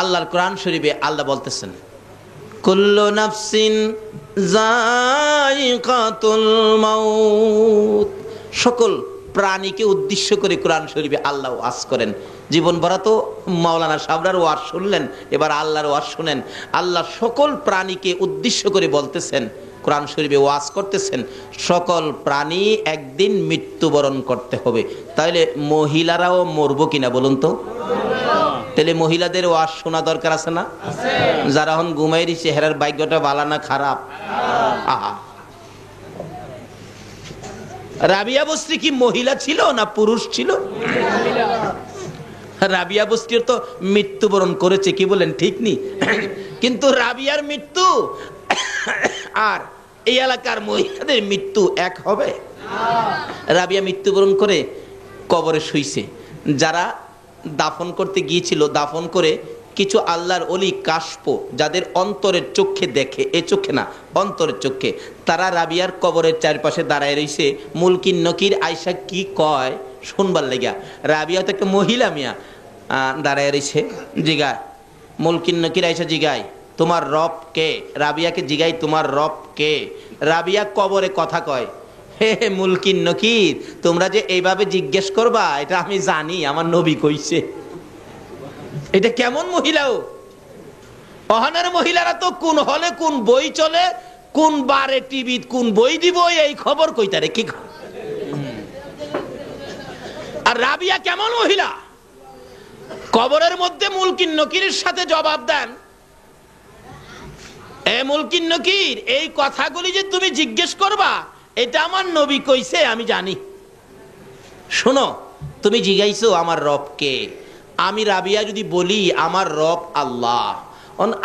আল্লাহর কোরআন শরীফে আল্লাহ বলতেছেন কুল্লু নাফসিন যায়িকাতুল মাউত। সকল প্রাণীকে উদ্দেশ্য করে কোরআন শরীফে আল্লাহ ওয়াজ করেন। জীবন ভরা তো মাওলানা সাহেবরার ওয়াজ শুনলেন, এবার আল্লাহর ওয়াজ শুনেন। আল্লাহ সকল প্রাণীকে উদ্দেশ্য করে বলতেছেন, কোরআন শরীফে ওয়াজ করতেছেন, সকল প্রাণী একদিন মৃত্যুবরণ করতে হবে। তাহলে মহিলারাও মরবো কিনা বলুন তো? তাহলে মহিলাদের ওয়াজ শোনা দরকার আছে না? যারা এখন ঘুমাইরি চেহারার ভাগ্যটা ভালো না খারাপ? আহা, রাবিয়া বস্তি কি মহিলা ছিল না পুরুষ ছিল? রাবিয়া বস্তির তো মৃত্যুবরণ করেছে, কি বলেন ঠিক নি? কিন্তু রাবিয়ার মৃত্যু আর এই এলাকার মহিলাদের মৃত্যু এক হবে? রাবিয়া মৃত্যুবরণ করে কবরে শুইছে। যারা দাফন করতে গিয়েছিল, দাফন করে কিছু আল্লাহর ওলি কাশপ, যাদের অন্তরের চোখে দেখে, এ চোখে না অন্তরের চোখে, তারা রাবিয়ার কবরের চারপাশে দাঁড়ায় রয়েছে। মুলকিন নকির আয়সা কি কয় শুনবার লেগা। রাবিয়া তো একটা মহিলা মিয়া, দাঁড়ায় রয়েছে। জিগায় মুলকিন নকির আয়সা, জিগায় তোমার রব কে? রাবিয়াকে জিগাই তোমার রব কে? রাবিয়া কবরে কথা কয়, হে হে মুলকিন নকির, তোমরা যে এইভাবে জিজ্ঞেস করবা এটা আমি জানি, আমার নবী কইছে। এটা কেমন মহিলাও? অহনের মহিলারা তো কোন হলে কোন বই চলে, কোন বারে টিভি কোন বই দিব এই খবর কইতারে কি। আর রাবিয়া কেমন মহিলা? কবরের মধ্যে মুলকিন নকিরের সাথে জবাব দেন, এ মুলকিন নকির, এই কথাগুলি যে তুমি জিজ্ঞেস করবা এটা আমার নবী কইছে আমি জানি। শোনো, তুমি জিজ্ঞাইছো আমার রব কে, আমি রাবিয়া যদি বলি আমার রব আল্লাহ,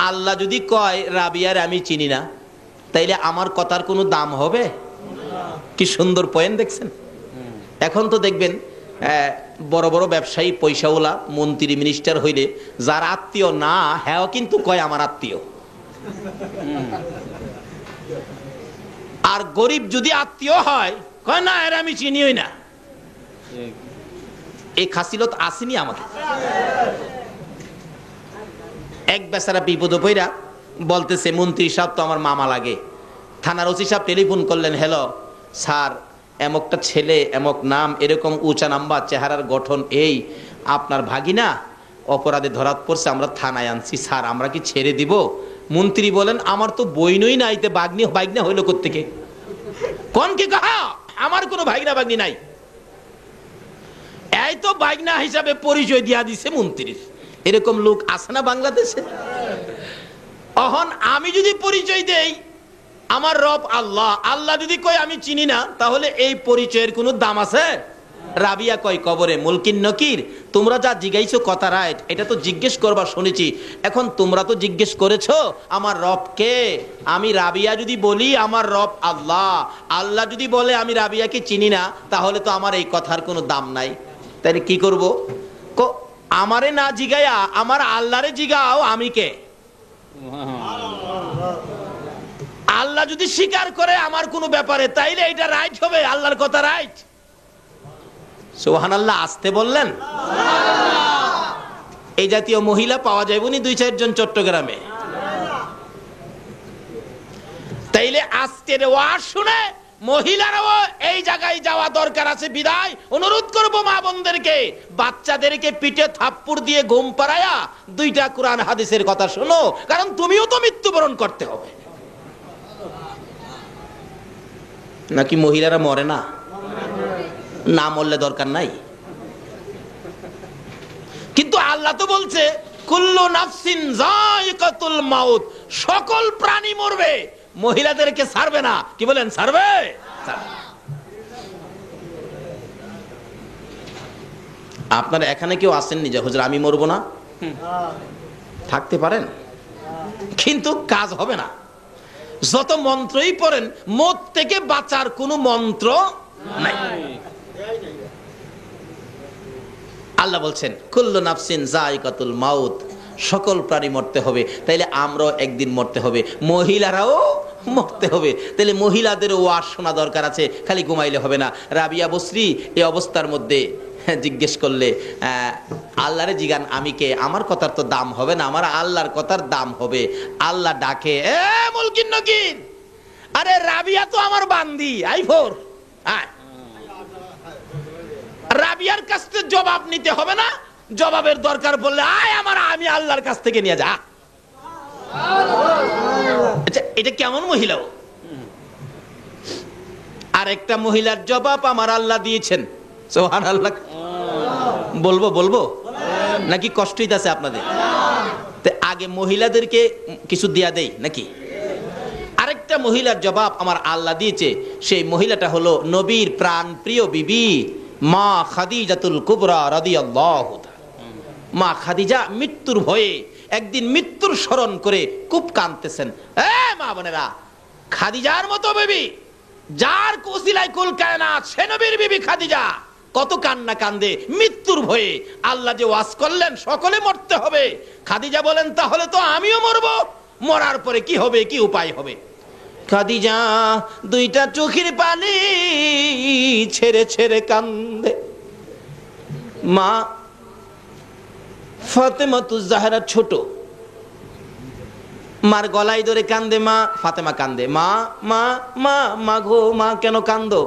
আল্লাহ যদি কয় রাবিয়ার আমি চিনি না, তাইলে আমার কথার কোনো দাম হবে? কি সুন্দর পয়েন্ট দেখছেন। এখন তো দেখবেন বড় বড় ব্যবসায়ী পয়সাওয়ালা মন্ত্রী মিনিস্টার হইলে যার আত্মীয় না হ্যাঁ কিন্তু কয় আমার আত্মীয়, আর গরিব যদি আত্মীয় হয় কয় না এর আমি চিনিই না। এই খাসিলত আসেনি আমাদের। এক বেচারা বিপদ পইরা বলতেছে মন্ত্রী সাহেব তো আমার মামা লাগে। থানার ওসি সাহেব টেলিফোন করলেন, হ্যালো স্যার, এমকটা ছেলে, এমক নাম, এরকম উঁচা নাম্বার, চেহারার গঠন এই, আপনার ভাগিনা অপরাধে ধরাত পড়ছে, আমরা থানায় আনছি স্যার, আমরা কি ছেড়ে দিব? মন্ত্রী বলেন আমার তো বইনই নাই, তে ভাগনা হইলো কোত্থেকে? কোন কি কাহা, আমার কোনো ভাগনা ভাগ্নি নাই। এই তো ভাগনা হিসাবে পরিচয় দিয়া দিছে মন্ত্রীর। এরকম লোক আছে না বাংলাদেশে? এখন আমি যদি পরিচয় দেই আমার রব আল্লাহ, আল্লাহ যদি কয় আমি চিনি না, তাহলে এই পরিচয়ের কোনো দাম আছে? রাবিয়া কয় কবরে, মুলকিন নকির, তোমরা যা জিজ্ঞাইছো কথা রাইট, এটা তো জিজ্ঞেস করবা শুনেছি। এখন তোমরা তো জিজ্ঞেস করেছো আমার রব কে, আমি রাবিয়া যদি বলি আমার রব আল্লাহ, আল্লাহ যদি বলে আমি রাবিয়াকে চিনি না, তাহলে তো আমার এই কথার কোনো দাম নাই। তাহলে কি করবো? আমারে না জিগাইয়া আমার আল্লাহরে জিগাও আমি কে। আল্লাহ যদি স্বীকার করে আমার কোনো ব্যাপারে, তাইলে এটা রাইট হবে, আল্লাহর কথা রাইট। সুবহানাল্লাহ, আসতে বললেন। এই জাতীয় মহিলা পাওয়া যাবে নি 2-4 জন চট্টগ্রামে। তাইলে আজকের ওয়াজ শুনে মহিলারাও এই জায়গায় যাওয়া দরকার আছে। বিদায় অনুরোধ করব মা বোনদেরকে, বাচ্চাদেরকে পিঠে থাপ্পড় দিয়ে ঘুম পাড়ায়া 2টা কোরআন হাদিসের কথা শোনো, কারণ তুমিও তো মৃত্যুবরণ করতে হবে। নাকি মহিলারা মরে না? না মরলে দরকার নাই। কিন্তু আল্লাহ তো বলছে কুল্লু নাফসিন যায়িকাতুল মাউত, সকল প্রাণী মরবে, মহিলাদেরকে ছাড়বে না। কি বলেন, ছাড়বে? আপনারা এখানে কেউ আসেননি যে হুজুর আমি মরবো না? থাকতে পারেন, কিন্তু কাজ হবে না। যত মন্ত্রই পড়েন, মত থেকে বাঁচার কোনো মন্ত্র নাই। আল্লাহ বলছেন কুল্লু নাফসিন যায়িকাতুল মাউত, সকল প্রাণী মরতে হবে। তাইলে আমরাও একদিন মরতে হবে, মহিলারাও মরতে হবে। তাহলে মহিলাদেরও ওয়াজ শোনা দরকার আছে, খালি ঘুমাইলে হবে না। রাবিয়া বসরি এই অবস্থার মধ্যে জিজ্ঞেস করলে আল্লাহরে জিগান আমি কে, আমার কথার তো দাম হবে না, আমার আল্লাহর কথার দাম হবে। আল্লাহ ডাকে, এ মুলকিন নকির, আরে রাবিয়া তো আমার বান্দি, আইফোর রাবিয়ার কাছ থেকে জবাব নিতে হবে না, জবাবের দরকার পড়লে আয় আমার, আমি আল্লাহর কাছ থেকে নিয়ে যা। আচ্ছা এটা কেমন মহিলা? আরেকটা মহিলার জবাব আমার আল্লাহ দিয়েছেন, সুবহানাল্লাহ। বলবো বলবো নাকি কষ্ট হইতাছে আপনাদের? আগে মহিলাদেরকে কিছু দেয়া দেই নাকি? আরেকটা মহিলার জবাব আমার আল্লাহ দিয়েছে, সেই মহিলাটা হলো নবীর প্রাণ প্রিয় বিবি মা খাদিজাতুল কুবরা রাদিয়াল্লাহু তাআলা। মা খাদিজা মৃত্যুর ভয়ে একদিন মৃত্যুর স্মরণ করে খুব কাঁদতেছেন। মা বোনেরা, খাদিজার মতো বিবি, যার ওসিলায় কুল কায়নাত, সে নবীর বিবি খাদিজা কত কান্না কান্দে মৃত্যুর ভয়ে। আল্লাহ যে ওয়াজ করলেন সকলে মরতে হবে, খাদিজা বলেন তাহলে তো আমিও মরবো, মরার পরে কি হবে, কি উপায় হবে? খাদিজা দুইটা চোখের পানি ছেড়ে ছেড়ে কান্দে। মা ফাতেমাতুজ জাহরা ছোট, মার গলায় ধরে কান্দে মা। ফাতেমা কান্দে, মা মা মা মা গো মা কেন কান্দো?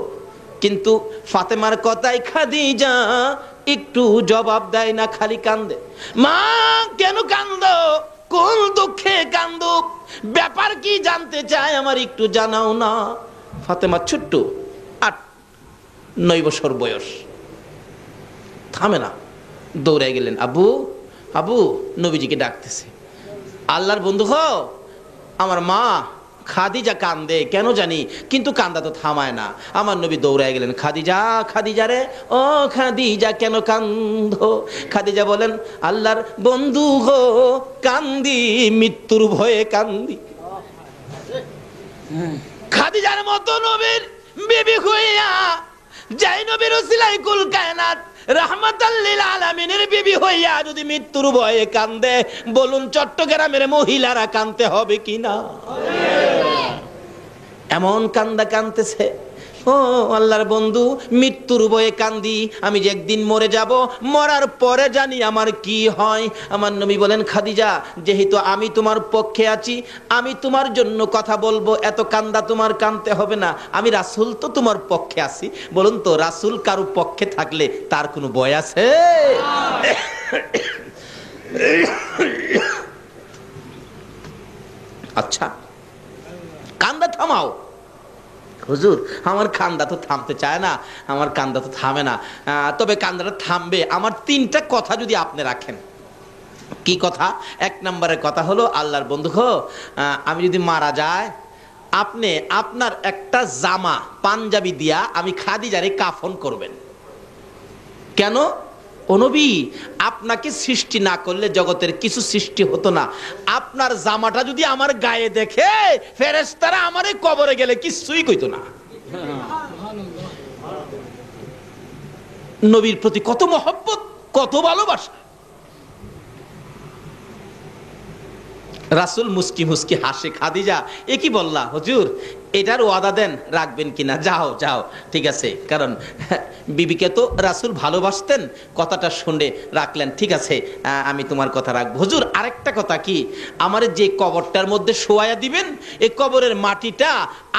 কিন্তু ফাতেমার কথায় খাদিজা একটু জবাব দেয় না, খালি কান্দে। মা কেন কান্দো? কোন দুঃখে কান্দো? ব্যাপার কি জানতে চায়, আমার একটু জানাও না। ফাতেমা ছোট্ট, 8-9 বছর বয়স, থামে না, দৌড়ে গেলেন। আবু আবু, নবীজিকে ডাকতেছে। আল্লাহর বন্ধু হো, আমার মা খাদিজা কান্দে কেন জানি, কিন্তু কান্দা তো থামায় না। আমার নবী দৌড়ায় গেলেন, খাদিজা খাদিজা রে, ও খাদিজা কেন কান্দো? খাদিজা বলেন, আল্লাহর বন্ধু গো কান্দি, মৃত্যুর ভয়ে কান্দি। খাদিজার মতো নবীর বিবি হইয়া, যাই নবীর ওসিলায় কুল কায়নাত রাহমাতাল লিল আলামিনের বিবি হইয়া যদি মৃত্যুর ভয়ে কান্দে, বলুন চট্টগ্রামের মহিলারা কান্দতে হবে কিনা? এমন কান্দা কান্দতেছে, ও আল্লাহর বন্ধু মৃত্যুর ভয়ে কান্দি, আমি যে একদিন মরে যাব, মরার পরে জানি আমার কি হয়। আমার নবী বলেন, খাদিজা যেহেতু আমি তোমার পক্ষে আছি, আমি তোমার জন্য কথা বলবো, এত কান্দা তোমার কান্দতে হবে না, আমি রাসূল তো তোমার পক্ষে আছি। বলুন তো, রাসূল কারো পক্ষে থাকলে তার কোনো ভয় আছে? আচ্ছা কান্দা থামাও। হুজুর আমার কান্দা তো থামতে চায় না, আমার কান্দা তো থামে না, তবে কান্দাটা থামবে আমার 3টা কথা যদি আপনি রাখেন। কি কথা? 1 নম্বরের কথা হলো, আল্লাহর বন্ধু গো, আমি যদি মারা যায়, আপনি আপনার একটা জামা পাঞ্জাবি দিয়া আমি খাদিজারে কাফন করবেন। কেন? ও নবী, আপনাকে সৃষ্টি না করলে জগতের কিছু সৃষ্টি হতো না। আপনার জামাটা যদি আমার গায়ে দেখে, ফেরেশতারা আমারে কবরে গেলে কিছুই কইতো না। নবীর প্রতি কত মহব্বত, কত ভালোবাসা। রাসূল মুস্কি মুস্কি হাসে। খাদিজা এ কি বললা হুজুর, এটার ওয়াদা দেন রাখবেন কিনা? যাও যাও, ঠিক আছে, কারণ বিবিকে তো রাসূল ভালোবাসতেন, কথাটা শুনে রাখলেন। ঠিক আছে, আমি তোমার কথা রাখবো। হুজুর আরেকটা কথা, কি আমারে যে কবরটার মধ্যে শোয়ায়া দিবেন, এই কবরের মাটিটা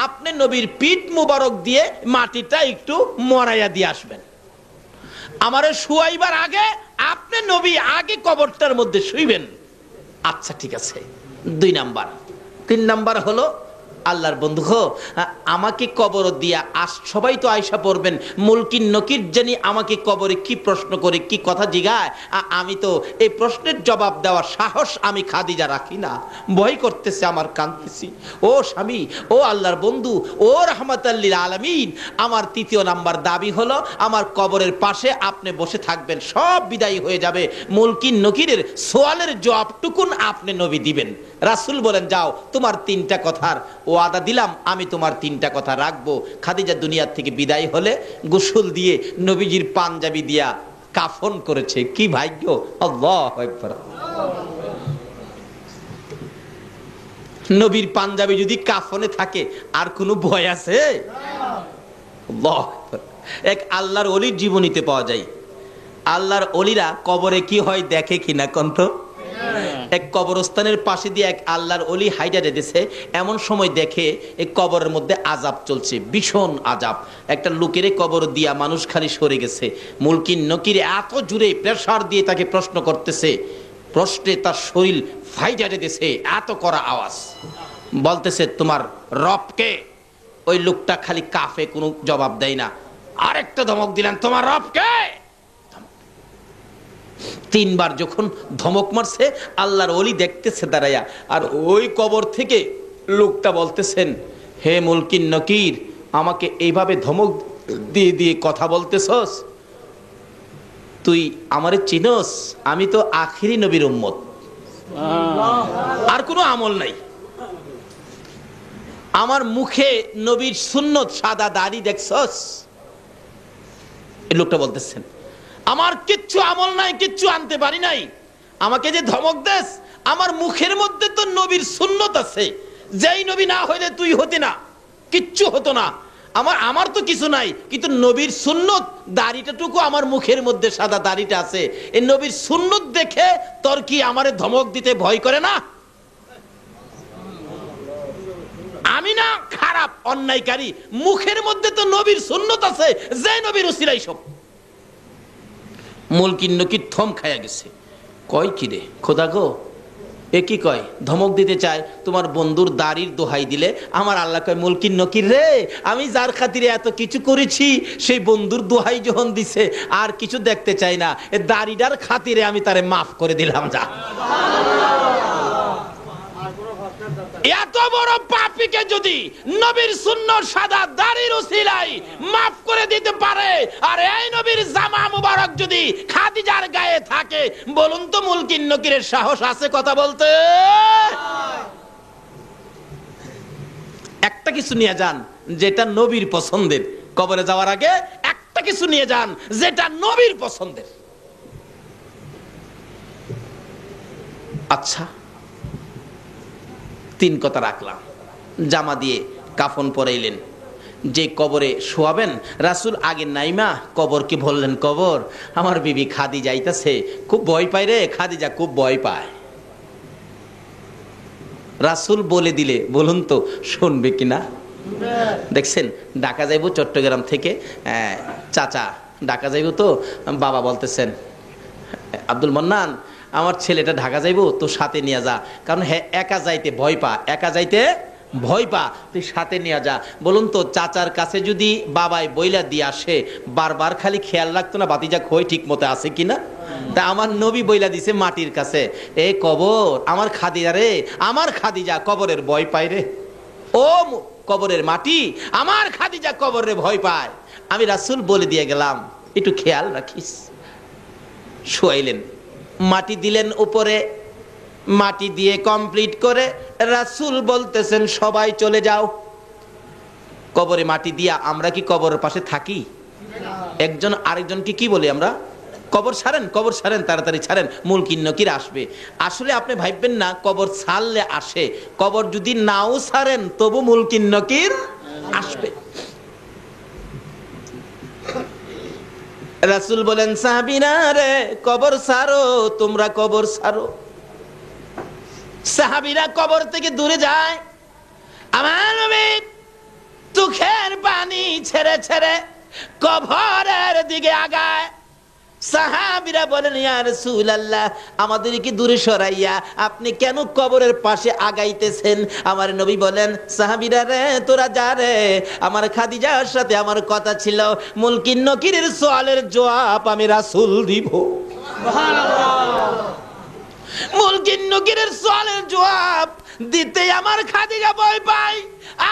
আপনি নবীর পিঠ মুবারক দিয়ে মাটিটা একটু মরাইয়া দিয়ে আসবেন। আমারে শোয়াইবার আগে আপনি নবী আগে কবরটার মধ্যে শুইবেন। আচ্ছা ঠিক আছে। 2 নাম্বার। 3 নাম্বার হলো, আল্লাহর বন্ধু গো, আমাকে কবর দিয়া সবাই তো আয়সা পড়বেন, মুলকিন নকির জানি আমাকে কবরে কি প্রশ্ন করে, কি কথা জিগায়, আমি তো এই প্রশ্নের জবাব দেওয়ার সাহস আমি খাদিজা রাখি না, ভয় করতেছে, আমার কাঁদতেছি। ও স্বামী, ও আল্লাহর বন্ধু, ও রাহমাতাল লিল আলামিন, আমার 3য় নাম্বার দাবি হলো, আমার কবরের পাশে আপনি বসে থাকবেন, সব বিদায় হয়ে যাবে, মুলকিন নকিরের সোয়ালের জবাবটুকুন আপনি নবী দিবেন। রাসূল বলেন, যাও, তোমার 3টা কথার ওয়াদা দিলাম, আমি তোমার 3টা কথা রাখবো। খাদিজা দুনিয়ার থেকে বিদায় হলে গোসল দিয়ে নবীজির পাঞ্জাবি দিয়া কাফন করেছে। কি ভাগ্য! আল্লাহু আকবার। নবীর পাঞ্জাবি যদি কাফনে থাকে আর কোনো ভয় আছে? আল্লাহু আকবার। এক আল্লাহর ওলির জীবনীতে পাওয়া যায়, আল্লাহর ওলিরা কবরে কি হয় দেখে কিনা কন্ত? এক কবরস্থানের পাশে দিয়ে এক আল্লাহর ওলি হাইটা যেতেছে, এমন সময় দেখে এই কবরের মধ্যে আযাব চলছে, ভীষণ আযাব। একটা লোকের কবর দিয়া মানুষ খালি সরে গেছে। মুলকিন নকির এত জোরে প্রেসার দিয়ে তাকে প্রশ্ন করতেছে, প্রশ্নে তার শরীর ফাইটা যেতেছে, এত করা আওয়াজ। বলতেছে তোমার রবকে? ওই লোকটা খালি কাফে, কোনো জবাব দেয় না। আরেকটা ধমক দিলেন, তোমার রবকে? তিনবার যখন ধমক মারছে, আল্লাহর ওলি দেখতেছে দাঁড়াইয়া, আর ওই কবর থেকে লোকটা বলতেছেন, হে মুলকিন নকির, আমাকে এইভাবে ধমক দিয়ে দিয়ে কথা বলতেছস? তুই আমারে চিনস? আমি তো আখিরি নবীর উম্মত, আর কোনো আমল নাই। আমার মুখে নবীর সুন্নত, সাদা দাড়ি দেখছস? এই লোকটা বলতেছেন, আমার কিচ্ছু আমল নাই, কিচ্ছু আনতে পারি নাই, আমাকে যে ধমক দেস, আমার মুখের মধ্যে তো নবীর সুন্নত আছে, যেই নবী না হইলে তুই হতি না, কিচ্ছু হতো না। আমার তো কিছু নাই, কিন্তু নবীর সুন্নত, দাড়িটাটুকু আমার মুখের মধ্যে সাদা দাড়িটা আছে, এই নবীর সুন্নত দেখে তোর কি আমারে ধমক দিতে ভয় করে না? আমি না খারাপ অন্যায়কারী, মুখের মধ্যে তো নবীর সুন্নত আছে, যে নবীর উসিলাই সব। মুলকিন নকির থম খায়া গেছে, কয় কি রে খোদা গো, এ কি কয়? ধমক দিতে চায়, তোমার বন্ধুর দাড়ির দোহাই দিলে আমার আল্লাহ কয়, মুলকিন নকির রে, আমি যার খাতিরে এত কিছু করেছি, সেই বন্ধুর দোহাই যখন দিছে, আর কিছু দেখতে চাই না, এ দাড়িটার খাতিরে আমি তারে মাফ করে দিলাম, যা। এত বড় পাপীকে যদি নবীর সুন্নাত সাদা দাড়ির উসিলাই মাফ করে দিতে পারে, আর এই নবীর জামা মুবারক যদি খাদিজার গায়ে থাকে, বলুন তো মুলকিন নকিরের সাহস আছে কথা বলতে? একটা কিছু নিয়ে যান যেটা নবীর পছন্দের, কবরে যাওয়ার আগে একটা কিছু নিয়ে যান যেটা নবীর পছন্দের। আচ্ছা, তিন কথা রাখলাম। জামা দিয়ে কাফন পরাইলেন, যে কবরে শোয়াবেন, রাসূল আগে নাইমা কবরকে বললেন, কবর, আমার বিবি খাদিজা যাইতাছে, খুব ভয় পায় রে, খাদিজা খুব ভয় পায়। রাসূল বলে দিলে বলুন তো শুনবে কিনা? দেখছেন, ঢাকা যাইব চট্টগ্রাম থেকে, চাচা ঢাকা যাইব, তো বাবা বলতেছেন, আব্দুল মান্নান, আমার ছেলেটা ঢাকা যাইব, তো সাথে নিয়ে যা, কারণ হ্যাঁ একা যাইতে ভয় পা, একা যাইতে ভয় পা, তুই সাথে নিয়ে যা। বলুন তো চাচার কাছে যদি বাবাই বইলা দিয়ে আসে, বারবার খালি খেয়াল রাখতো না বাতিজা খই ঠিক মতো আছে কিনা? তা আমার নবী বইলা দিছে মাটির কাছে, এ কবর, আমার খাদিজা রে, আমার খাদিজা কবরের ভয় পায় রে, ও কবরের মাটি, আমার খাদিজা কবরের ভয় পায়। আমি রাসূল বলে দিয়ে গেলাম, একটু খেয়াল রাখিস। শোয়াইলেন, মাটি দিলেন উপরে, মাটি দিয়ে কমপ্লিট করে রাসূল বলতেছেন, সবাই চলে যাও। কবরে মাটি দিয়া আমরা কি কবরের পাশে থাকি? একজন আরেকজনকে কি বলি আমরা? কবর ছাড়েন, কবর ছাড়েন, তাড়াতাড়ি ছাড়েন, মুলকিন নকির আসবে। আসলে আপনি ভাববেন না কবর ছাড়লে আসে, কবর যদি নাও ছাড়েন তবু মুলকিন নকির আসবে। রাসূল বলেন, সাহাবীরা রে, কবর ছাড়ো, তোমরা কবর ছাড়ো। সাহাবীরা কবর থেকে দূরে যায়। আমার নবী চোখের পানি ছেড়ে ছেড়ে কবরের দিকে আগায়। সাহাবীরা বলেন, ইয়া রাসূলুল্লাহ, আমাদেরকে দূরে সরাইয়া আপনি কেন কবরের পাশে আগাইতেছেন? আমার নবী বলেন, সাহাবীরা রে, তোরা যা রে, আমার খাদিজার সাথে আমার কথা ছিল, মুলকিন নকিরের সওয়ালের জবাব আমি রাসূল দিব। সুবহানাল্লাহ। মুলকিন নকিরের সওয়ালের জবাব দিতে আমার খাদিজা ভয় পায়।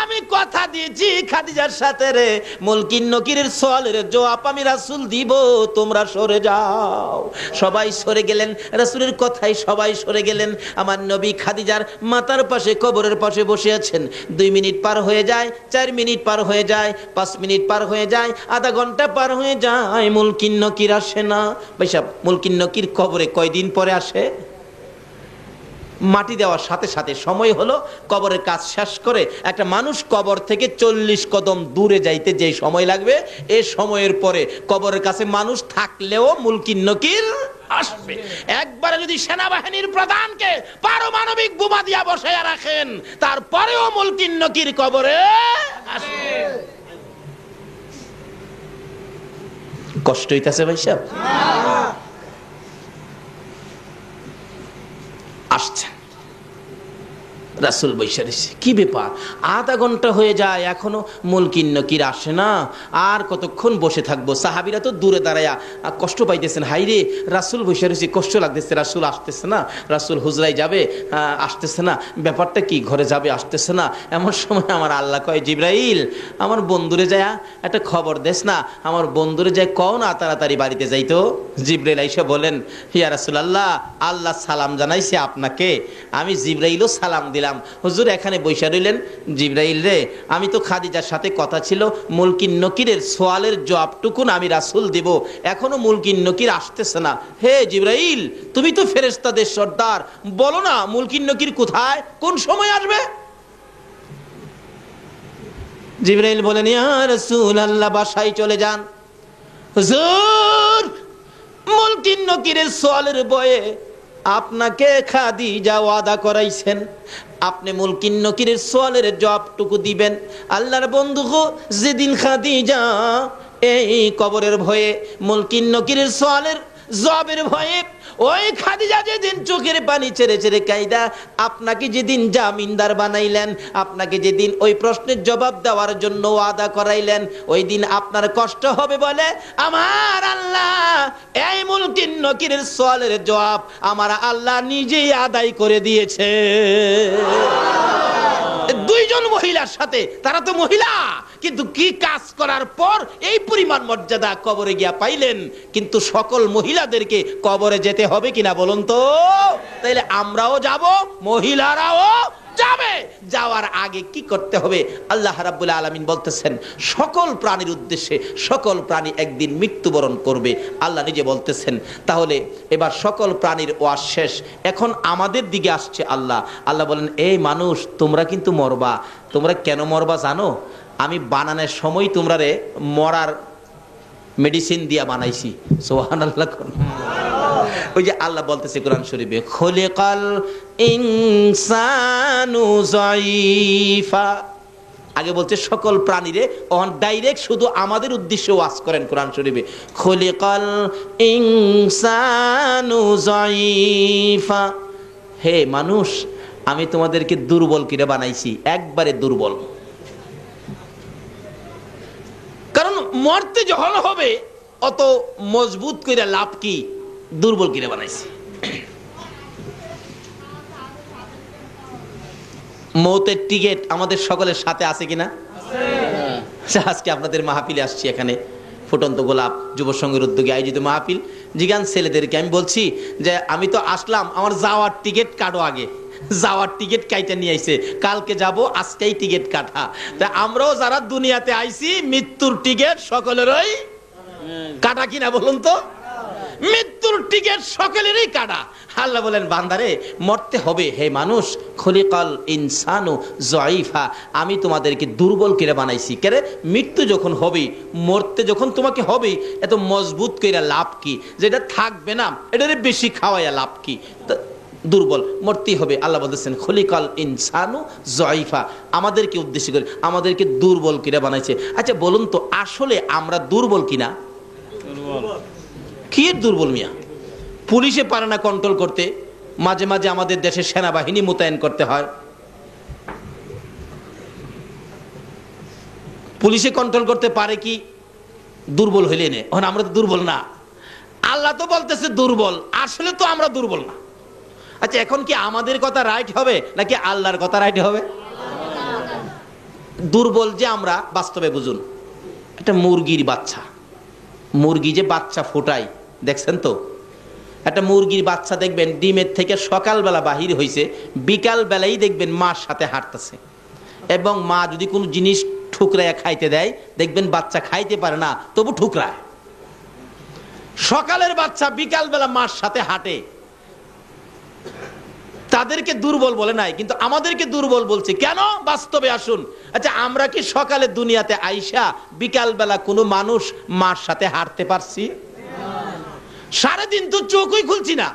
আমি কথা দিয়েছি খাদিজার সাথে রে, মুলকিন নকিরের সওয়ালের জবাব আমি রাসূল দিব, তোমরা সরে যাও। সবাই সরে গেলেন, রাসূলের কথাই সবাই সরে গেলেন। আমার নবী খাদিজার মাথার পাশে কবরের পাশে বসে আছেন। 2 মিনিট পার হয়ে যায়, 4 মিনিট পার হয়ে যায়, 5 মিনিট পার হয়ে যায়, আধা ঘন্টা পার হয়ে যায়, মুলকিন নকির আসে না। ভাই সাহেব, মুলকিন নকির কবরে কয়দিন পরে আসে? মাটি দেওয়ার সাথে সাথে সময় হলো, কবরের কাজ শেষ করে একটা মানুষ কবর থেকে 40 কদম দূরে যাইতে যে সময় লাগবে, এই সময়ের পরে কবরের কাছে মানুষ থাকলেও মুনকির নকির আসবে। একবারে যদি সেনাবাহিনীর প্রধানকে পারমাণবিক বোমা দিয়া বসায়া রাখেন, তারপরেও মুনকির নকির কবরে আসবে। কষ্ট হইতাছে ভাই সাহেব? আসছে রাসূল বৈশা রইছে, কি ব্যাপার আধা ঘন্টা হয়ে যায় এখনো মুনকির নকির আসে না, আর কতক্ষণ বসে থাকবো? সাহাবীরা তো দূরে দাঁড়ায়া কষ্ট পাইতেছেন, হাইরে রাসূল বৈশা রইছে, কষ্ট লাগতেছে, রাসূল আসতেছে না, রাসূল হুজরায় যাবে আসতেছে না, ব্যাপারটা কি, ঘরে যাবে আসতেছে না। এমন সময় আমার আল্লাহ কয়, জিবরাইল আমার বন্ধুরে যায় একটা খবর দেস না, আমার বন্ধুরে যায় কও না তাড়াতাড়ি বাড়িতে যাইতো। জিবরাইল আইসা বলেন, ইয়া রাসূলুল্লাহ আল্লাহ সালাম জানাইছে আপনাকে, আমি জিবরাইলও সালাম দিলাম। হুজুর এখানে বৈশা রইলেন। জিবরাইল রে, আমি তো খাদিজার সাথে কথা ছিল মুনকির নকিরের সওয়ালের জবাবটুকুন আমি রাসূল দেব, এখনো মুনকির নকির আসতেছে না। হে জিবরাইল, তুমি তো ফেরেশতাদের সর্দার, বলো না মুনকির নকির কোথায়, কোন সময় আসবে? জিবরাইল বলেন, ইয়া রাসূলুল্লাহ বাসায় চলে যান। হুজুর মুনকির নকিরের সওয়ালের ভয়ে আপনাকে খাদিজা ওয়াদা করাইছেন, আপনি মুনকির নকিরের সওয়ালের জবাবটুকু দিবেন। আল্লাহর বন্ধু গো, যেদিন খাদিজা এই কবরের ভয়ে মুনকির নকিরের সওয়ালের জবাবের ভয়ে, ওই খাদিজা যেদিন চোখের পানি ছেড়ে ছেড়ে কাইদা আপনাকে যেদিন জামিনদার বানাইলেন, আপনাকে যেদিন ওই প্রশ্নের জবাব দেওয়ার জন্য ওয়াদা করাইলেন, ওই দিন আপনার কষ্ট হবে বলে আমার আল্লাহ এই মুনকির নকিরের সওয়ালের জবাব আমার আল্লাহ নিজেই আদায় করে দিয়েছে। দুইজন মহিলার সাথে, তারা তো মহিলা, কিন্তু কি কাজ করার পর এই পরিমাণ মর্যাদা কবরে গিয়া পাইলেন। কিন্তু সকল মহিলাদেরকে কবরে যেতে হবে কিনা বলুন তো? তাইলে আমরাও যাব, মহিলারাও যাবে। যাওয়ার আগে কি করতে হবে? আল্লাহ রাব্বুল আলামিন বলতেছেন সকল প্রাণীর উদ্দেশ্যে, সকল প্রাণী একদিন মৃত্যুবরণ করবে। আল্লাহ নিজে বলতেছেন, তাহলে এবার সকল প্রাণীর ওয়াজ শেষ, এখন আমাদের দিকে আসছে আল্লাহ। আল্লাহ বলেন, এই মানুষ তোমরা কিন্তু মরবা। তোমরা কেন মরবা জানো? আমি বানানোর সময় তোমরা রে মরার মেডিসিন দিয়া বানাইছি। সুবহানাল্লাহ। ওই যে আল্লাহ বলতেছে কোরআন শরীফে, খলিকাল ইনসানু যায়ীফা, আগে বলছে সকল প্রাণীরে, অন ডাইরেক্ট শুধু আমাদের উদ্দেশ্যে ওয়াজ করেন কোরআন শরীফে, খলিকাল ইনসানু যায়ীফা, হে মানুষ আমি তোমাদেরকে দুর্বল করে বানাইছি, একবারে দুর্বল। কারণ মরতে যখন হবে অত মজবুত করে লাভ কি, দুর্বল করে বানাইছি। মৌতের টিকেট আমাদের সকলের সাথে আছে কিনা? আজকে আপনাদের মাহফিলে আসছি, এখানে ফুটন্ত গোলাপ যুব সংঘের উদ্যোগে আয়োজিত মাহফিল। জিগান ছেলেদেরকে আমি বলছি যে আমি তো আসলাম, আমার যাওয়ার টিকিট কাটো, আগে যাওয়ার টিকিট কাইটা নিয়ে আইছে, কালকে যাব, আজকেই টিকিট কাটা। তা আমরাও যারা দুনিয়াতে আইছি মৃত্যুর টিকিট সকলেরই কাটা কিনা বলুন তো? মৃত্যুর টিকিট সকলেরই কাটা। আল্লাহ বলেন, বান্দারে মরতে হবে। হে মানুষ, খলিকাল ইনসানু যায়ীফা, আমি তোমাদেরকে দুর্বল করে বানাইছি। কেরে? মৃত্যু যখন হবে, মরতে যখন তোমাকে হবে, এত মজবুত করে লাভ কি? যেটা থাকবে না এটারে বেশি খাওয়াইয়া লাভ কি? দুর্বল, মরতেই হবে। আল্লাহ বলতেছেন খলিকাল ইনসানু যায়ীফা, আমাদেরকে উদ্দেশ্য করে আমাদেরকে দুর্বল করে বানাইছে। আচ্ছা বলুন তো, আসলে আমরা দুর্বল কিনা? কি দুর্বল মিয়া? পুলিশে পারে না কন্ট্রোল করতে, মাঝে মাঝে আমাদের দেশে সেনাবাহিনী মোতায়েন করতে হয়। পুলিশে কন্ট্রোল করতে পারে কি? দুর্বল হইলে নে, আমরা তো দুর্বল না। আল্লাহ তো বলতেছে দুর্বল, আসলে তো আমরা দুর্বল না। আচ্ছা এখন কি আমাদের কথা রাইট হবে নাকি আল্লাহর কথা রাইট হবে? দুর্বল যে আমরা, বাস্তবে বুঝুন, একটা মুরগির বাচ্চা, মুরগি যে বাচ্চা ফোটায় দেখছেন তো? একটা মুরগির বাচ্চা দেখবেন ডিমের থেকে সকালবেলা বাহির হয়েছে, বিকাল বেলায় দেখবেন মার সাথে হাঁটতেছে, এবং মা যদি কোনো জিনিস ঠুকরায় খাইতে দেয় দেখবেন বাচ্চা খাইতে পারে না, তবু ঠুকরায়। সকালের বাচ্চা বিকাল বেলা মার সাথে হাঁটে, তাদেরকে দুর্বল বলে নাই, কিন্তু আমাদেরকে দুর্বল বলছে কেন? বাস্তবে আসুন। আচ্ছা, আমরা কি সকালে দুনিয়াতে আইসা বিকাল বেলা কোনো মানুষ মার সাথে হাঁটতে পারছি? সারাদিন তো চোখই খুলছি না,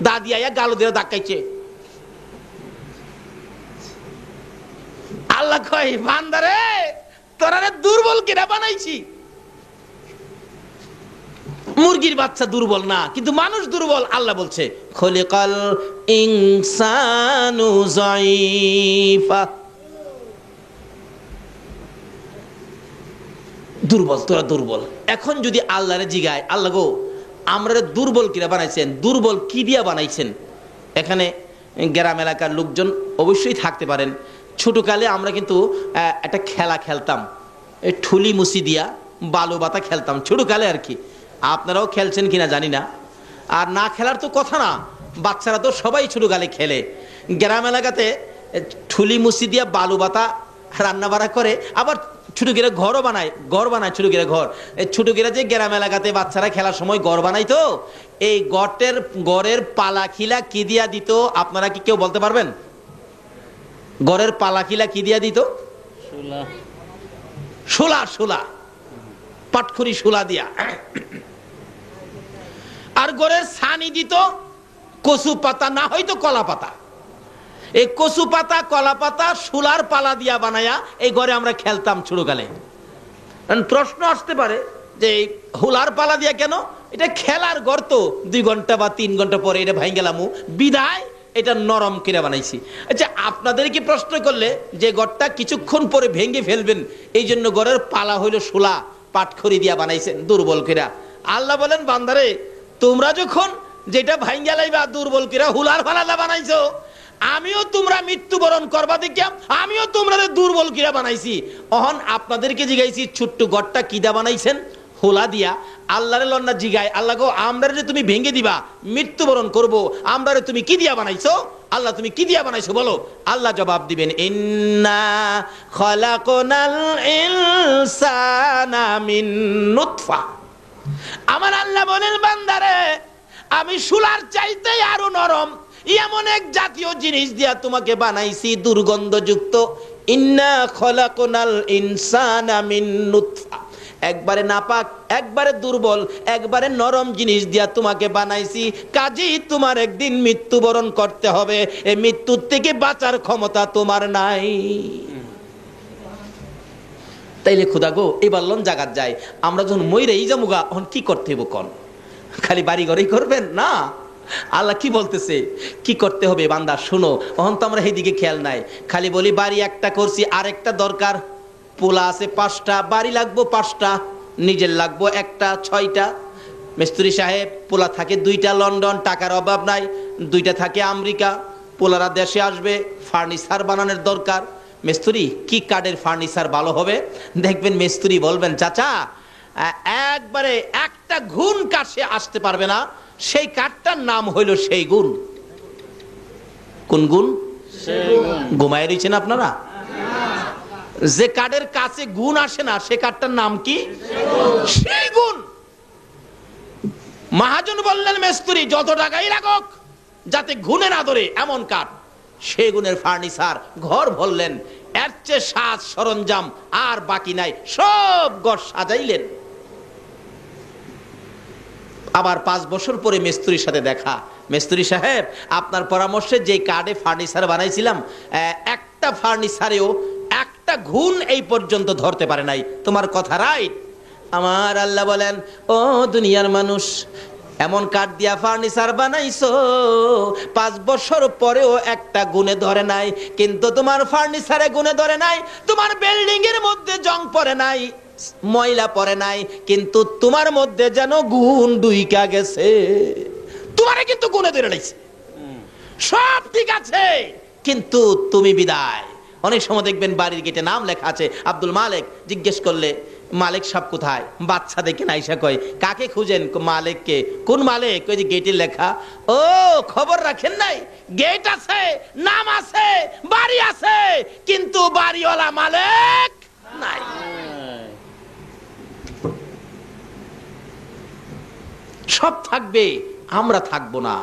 দাদি আয়া গালো দিয়ে ধাক্কাইছে। আল্লাহ কয়, বান্দারে তোরা দুর্বল কিনা বানাইছি। মুরগির বাচ্চা দুর্বল না, কিন্তু মানুষ দুর্বল। আল্লাহ বলছে খলিকাল ইনসানু যায়ীফা, দুর্বল, তোরা দুর্বল। এখন যদি আল্লাহরে জিগায়, আল্লাহ গো আমরা দুর্বল কিনা বানাইছেন, দুর্বল কি দিয়া বানাইছেন? এখানে গ্রাম এলাকার লোকজন অবশ্যই থাকতে পারেন। ছোটকালে আমরা কিন্তু একটা খেলা খেলতাম, এই ঠুলি মুসি দিয়া বালু বাতা খেলতাম ছোটকালে আর কি। আপনারাও খেলছেন কিনা জানি না, আর না খেলার তো কথা না, বাচ্চারা তো সবাই ছোটকালে খেলে। গ্রাম এলাকাতে ঠুলি মুসি দিয়া বালু বাতা রান্না বাড়া করে, আবার ছোট গিরা ঘরও বানায়, ঘর বানায় ছোট গিরা ঘর। এই ছোট গিরা যে গ্রাম এলাকাতে বাচ্চারা খেলার সময় ঘর বানাই, তো এই গড়ের পালা খিলা কি দিয়া দিত আপনারা কি কেউ বলতে পারবেন? গড়ের পালা খিলা কি দিয়া দিত? শোলা, শোলা, পাটখড়ি শোলা দিয়া। আর গড়ের ছানি দিত কচু পাতা, না হয়তো কলা পাতা। এই কচু পাতা, কলা পাতা, শোলার পালা দিয়া বানায়া এই ঘরে আমরা খেলতাম ছোটকালে। প্রশ্ন আসতে পারে যে হুলার পালা দিয়া কেন? এটা খেলার ঘর, তো 2 ঘন্টা বা 3 ঘন্টা পরে এটা ভাঙ গেলাম, বিদায় এটা নরম করে বানাইছি। আচ্ছা, আপনাদেরকে প্রশ্ন করলে যে ঘরটা কিছুক্ষণ পরে ভেঙে ফেলবেন, এই জন্য ঘরের পালা হইল শোলা, পাটখড়ি দিয়া বানাইছেন দুর্বল কিরা। আল্লাহ বলেন, বান্দারে তোমরা যখন যেটা ভাঙ গেলাইবা দুর্বল কিরা হুলার পালাটা বানাইছো, আমিও তোমরা মৃত্যুবরণ করবা দেখিয়া আমিও তোমরা দুর্বল কিরা বানাইছি। অহন আপনাদেরকে জিগাইছি ছোট্ট ঘরটা কিদা বানাইছেন? হোলা দিয়া। আল্লাহরে লন্না জিগায়, আল্লাহ গো আমরারে যে তুমি ভেঙে দিবা, মৃত্যুবরণ করব, আমরারে তুমি কি দিয়া বানাইছো? আল্লাহ তুমি কি দিয়া বানাইছো বলো? আল্লাহ জবাব দিবেন, ইন্না খালাকনাল ইনসানা মিন নুতফা। আমার আল্লাহ বলেন, বান্দারে আমি শোলার চাইতে আরো নরম এমন এক জাতীয় জিনিস দিয়া তোমাকে বানাইছি, দুর্গন্ধযুক্ত। ইন্না খালাকনাল ইনসানা মিন নুতফা, একবারে নাপাক, একবারে দুর্বল, একবারে নরম জিনিস দিয়া তোমাকে বানাইছি। কাজেই তোমার একদিন মৃত্যুবরণ করতে হবে, এই মৃত্যুর থেকে বাঁচার ক্ষমতা তোমার নাই। তাইলে খুদা গো এবার লন জাগাত যায়, আমরা যখন মইরেই যামুগা এখন কি করতে হইব কোন? খালি বাড়ি ঘরেই করবেন না? আল্লাহ কি বলতেছে কি করতে হবে? বান্দা শুনো, এখন তো আমরা এইদিকে খেয়াল নাই, খালি বলি বাড়ি একটা করছি, আরেকটা দরকার। পোলা আছে 5টা, বাড়ি লাগবো 5টা, নিজের লাগবো 1টা, 6টা। মিস্ত্রি সাহেব পোলা থাকে 2টা লন্ডন, টাকার অভাব নাই, 2টা থাকে আমেরিকা। পোলারা দেশে আসবে, ফার্নিচার বানানোর দরকার। মিস্ত্রি কি কাঠের ফার্নিচার ভালো হবে? দেখবেন মিস্ত্রি বলবেন, চাচা একবারে একটা ঘুণ কাছে আসতে পারবে না, সেই কাঠটার নাম হইল সেই গুণ। কোন গুণ? ঘুমায় রয়েছেন আপনারা? যে কাঠের কাছে গুণ আসে না, সে কাঠটার নাম কি? সেই গুণ। মহাজন বললেন, মিস্ত্রি যত টাকাই লাগুক যাতে গুণে না ধরে এমন কাঠ, সেই গুণের ফার্নিচার ঘর ভরলেন। এর চেয়ে সাজ সরঞ্জাম আর বাকি নাই, সব ঘর সাজাইলেন। আবার 5 বছর পরে মিস্ত্রির সাথে দেখা, মিস্ত্রি সাহেব আপনার পরামর্শে যে কাঠে ফার্নিচার বানাইছিলাম, একটা ফার্নিচারেও একটা ঘুণ এই পর্যন্ত ধরতে পারে নাই। তোমার কথা রাইট। আমার আল্লাহ বলেন, ও দুনিয়ার মানুষ, এমন কাঠ দিয়া ফার্নিচার বানাইছো 5 বছর পরেও একটা গুণে ধরে নাই, কিন্তু তোমার ফার্নিচারে গুণে ধরে নাই। তোমার বিল্ডিং এর মধ্যে জং পড়ে নাই, ময়লা পড়ে নাই, কিন্তু তোমার মধ্যে যেন গুণ ঢুইকা গেছে। তোমারে কিন্তু গুণে ধরে নাইছে, সব ঠিক আছে, কিন্তু তুমি বিদায়। অনেক সময় দেখবেন বাড়ির গেটে নাম লেখা আছে আব্দুল মালিক, জিজ্ঞেস করলে মালিক সাহেব কোথায়? বাচ্চা দেখে নাইসা কয়, কাকে খুঁজেন? মালিককে। কোন মালিক? ওই যে গেটে লেখা। ও খবর রাখেন নাই? গেট আছে, নাম আছে, বাড়ি আছে, কিন্তু বাড়িওয়ালা মালিক নাই। সব থাকবে, আমরা থাকবো না।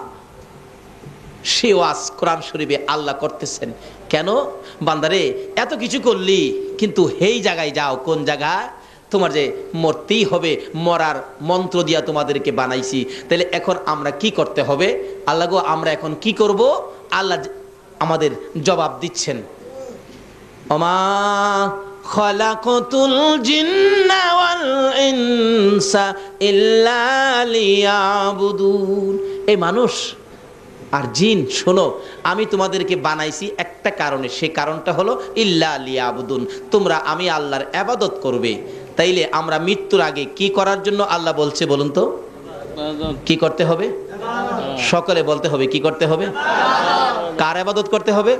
সে ওয়াজ কোরআন শরীফে আল্লাহ করতেছেন। কেন বান্দারে এত কিছু করলি, কিন্তু এই জায়গায় যাও, কোন জায়গায়? তোমার যে মরতেই হবে, মরার মন্ত্র দিয়া তোমাদেরকে বানাইছি। তাহলে এখন আমরা কি করতে হবে? আল্লাহ গো, আমরা এখন কি করব? আল্লাহ আমাদের জবাব দিচ্ছেন, ওমা খালাকাতুল জিন্না ওয়াল ইনসা ইল্লা লিয়াবুদুন। এই মানুষ আর জিন, শোনো, আমি তোমাদেরকে বানাইছি একটা কারণে, সে কারণটা হলো ইল্লা লিয়াবুদুন, তোমরা আমি আল্লাহর ইবাদত করবে। তাইলে আমরা মৃত্যুর আগে কি করার জন্য আল্লাহ বলছে বলুন তো? কি করতে হবে? সকলে বলতে হবে, কি করতে হবে? কার ইবাদত করতে হবে?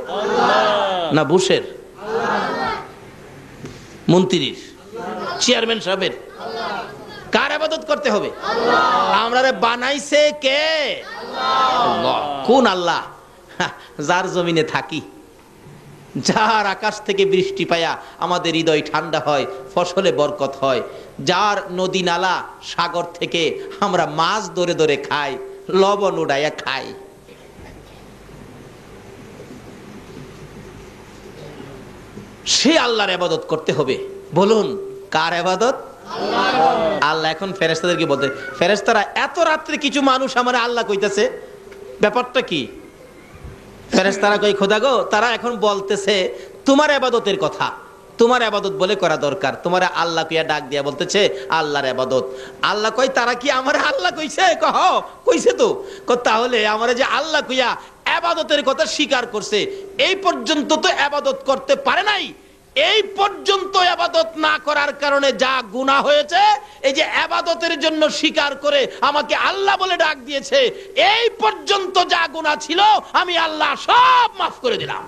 না বুশের, মন্ত্রীর, চেয়ারম্যান সাহেবের? কার ইবাদত করতে হবে? আমরা বানাইছে কে? আল্লাহ। কোন আল্লাহ? যার জমিনে থাকি, যার আকাশ থেকে বৃষ্টি পায়া আমাদের হৃদয় ঠান্ডা হয়, ফসলে বরকত হয়, যার নদী নালা সাগর থেকে আমরা মাছ ধরে ধরে খাই, লবণ উড়াইয়া খাই। সে আল্লাহর ইবাদত করতে হবে। বলুন কার ইবাদত? আল্লাহ। এখন ফেরেশতাদেরকে বলতে, ফেরেশতারা এত রাত্রে কিছু মানুষ আমার আল্লাহ কইতাছে, ব্যাপারটা কি? ফেরেশতারা কই, খোদা গো, তারা এখন বলতেছে তোমার ইবাদতের কথা, তোমার ইবাদত বলে করা দরকার। তোমার আল্লাহ কইয়া ডাক দিয়া বলতেছে আল্লাহর ইবাদত। আল্লাহ কই, তারা কি আমার আল্লাহ কইছে? কহ কইছে তো। তাহলে আমরা যে আল্লাহ কইয়া ইবাদতের কথা স্বীকার করছে, এই পর্যন্ত তো ইবাদত করতে পারে নাই। এই পর্যন্ত ইবাদত না করার কারণে যা গুনাহ হয়েছে, এই যে ইবাদতের জন্য স্বীকার করে আমাকে আল্লাহ বলে ডাক দিয়েছে, এই পর্যন্ত যা গুনাহ ছিল আমি আল্লাহ সব মাফ করে দিলাম।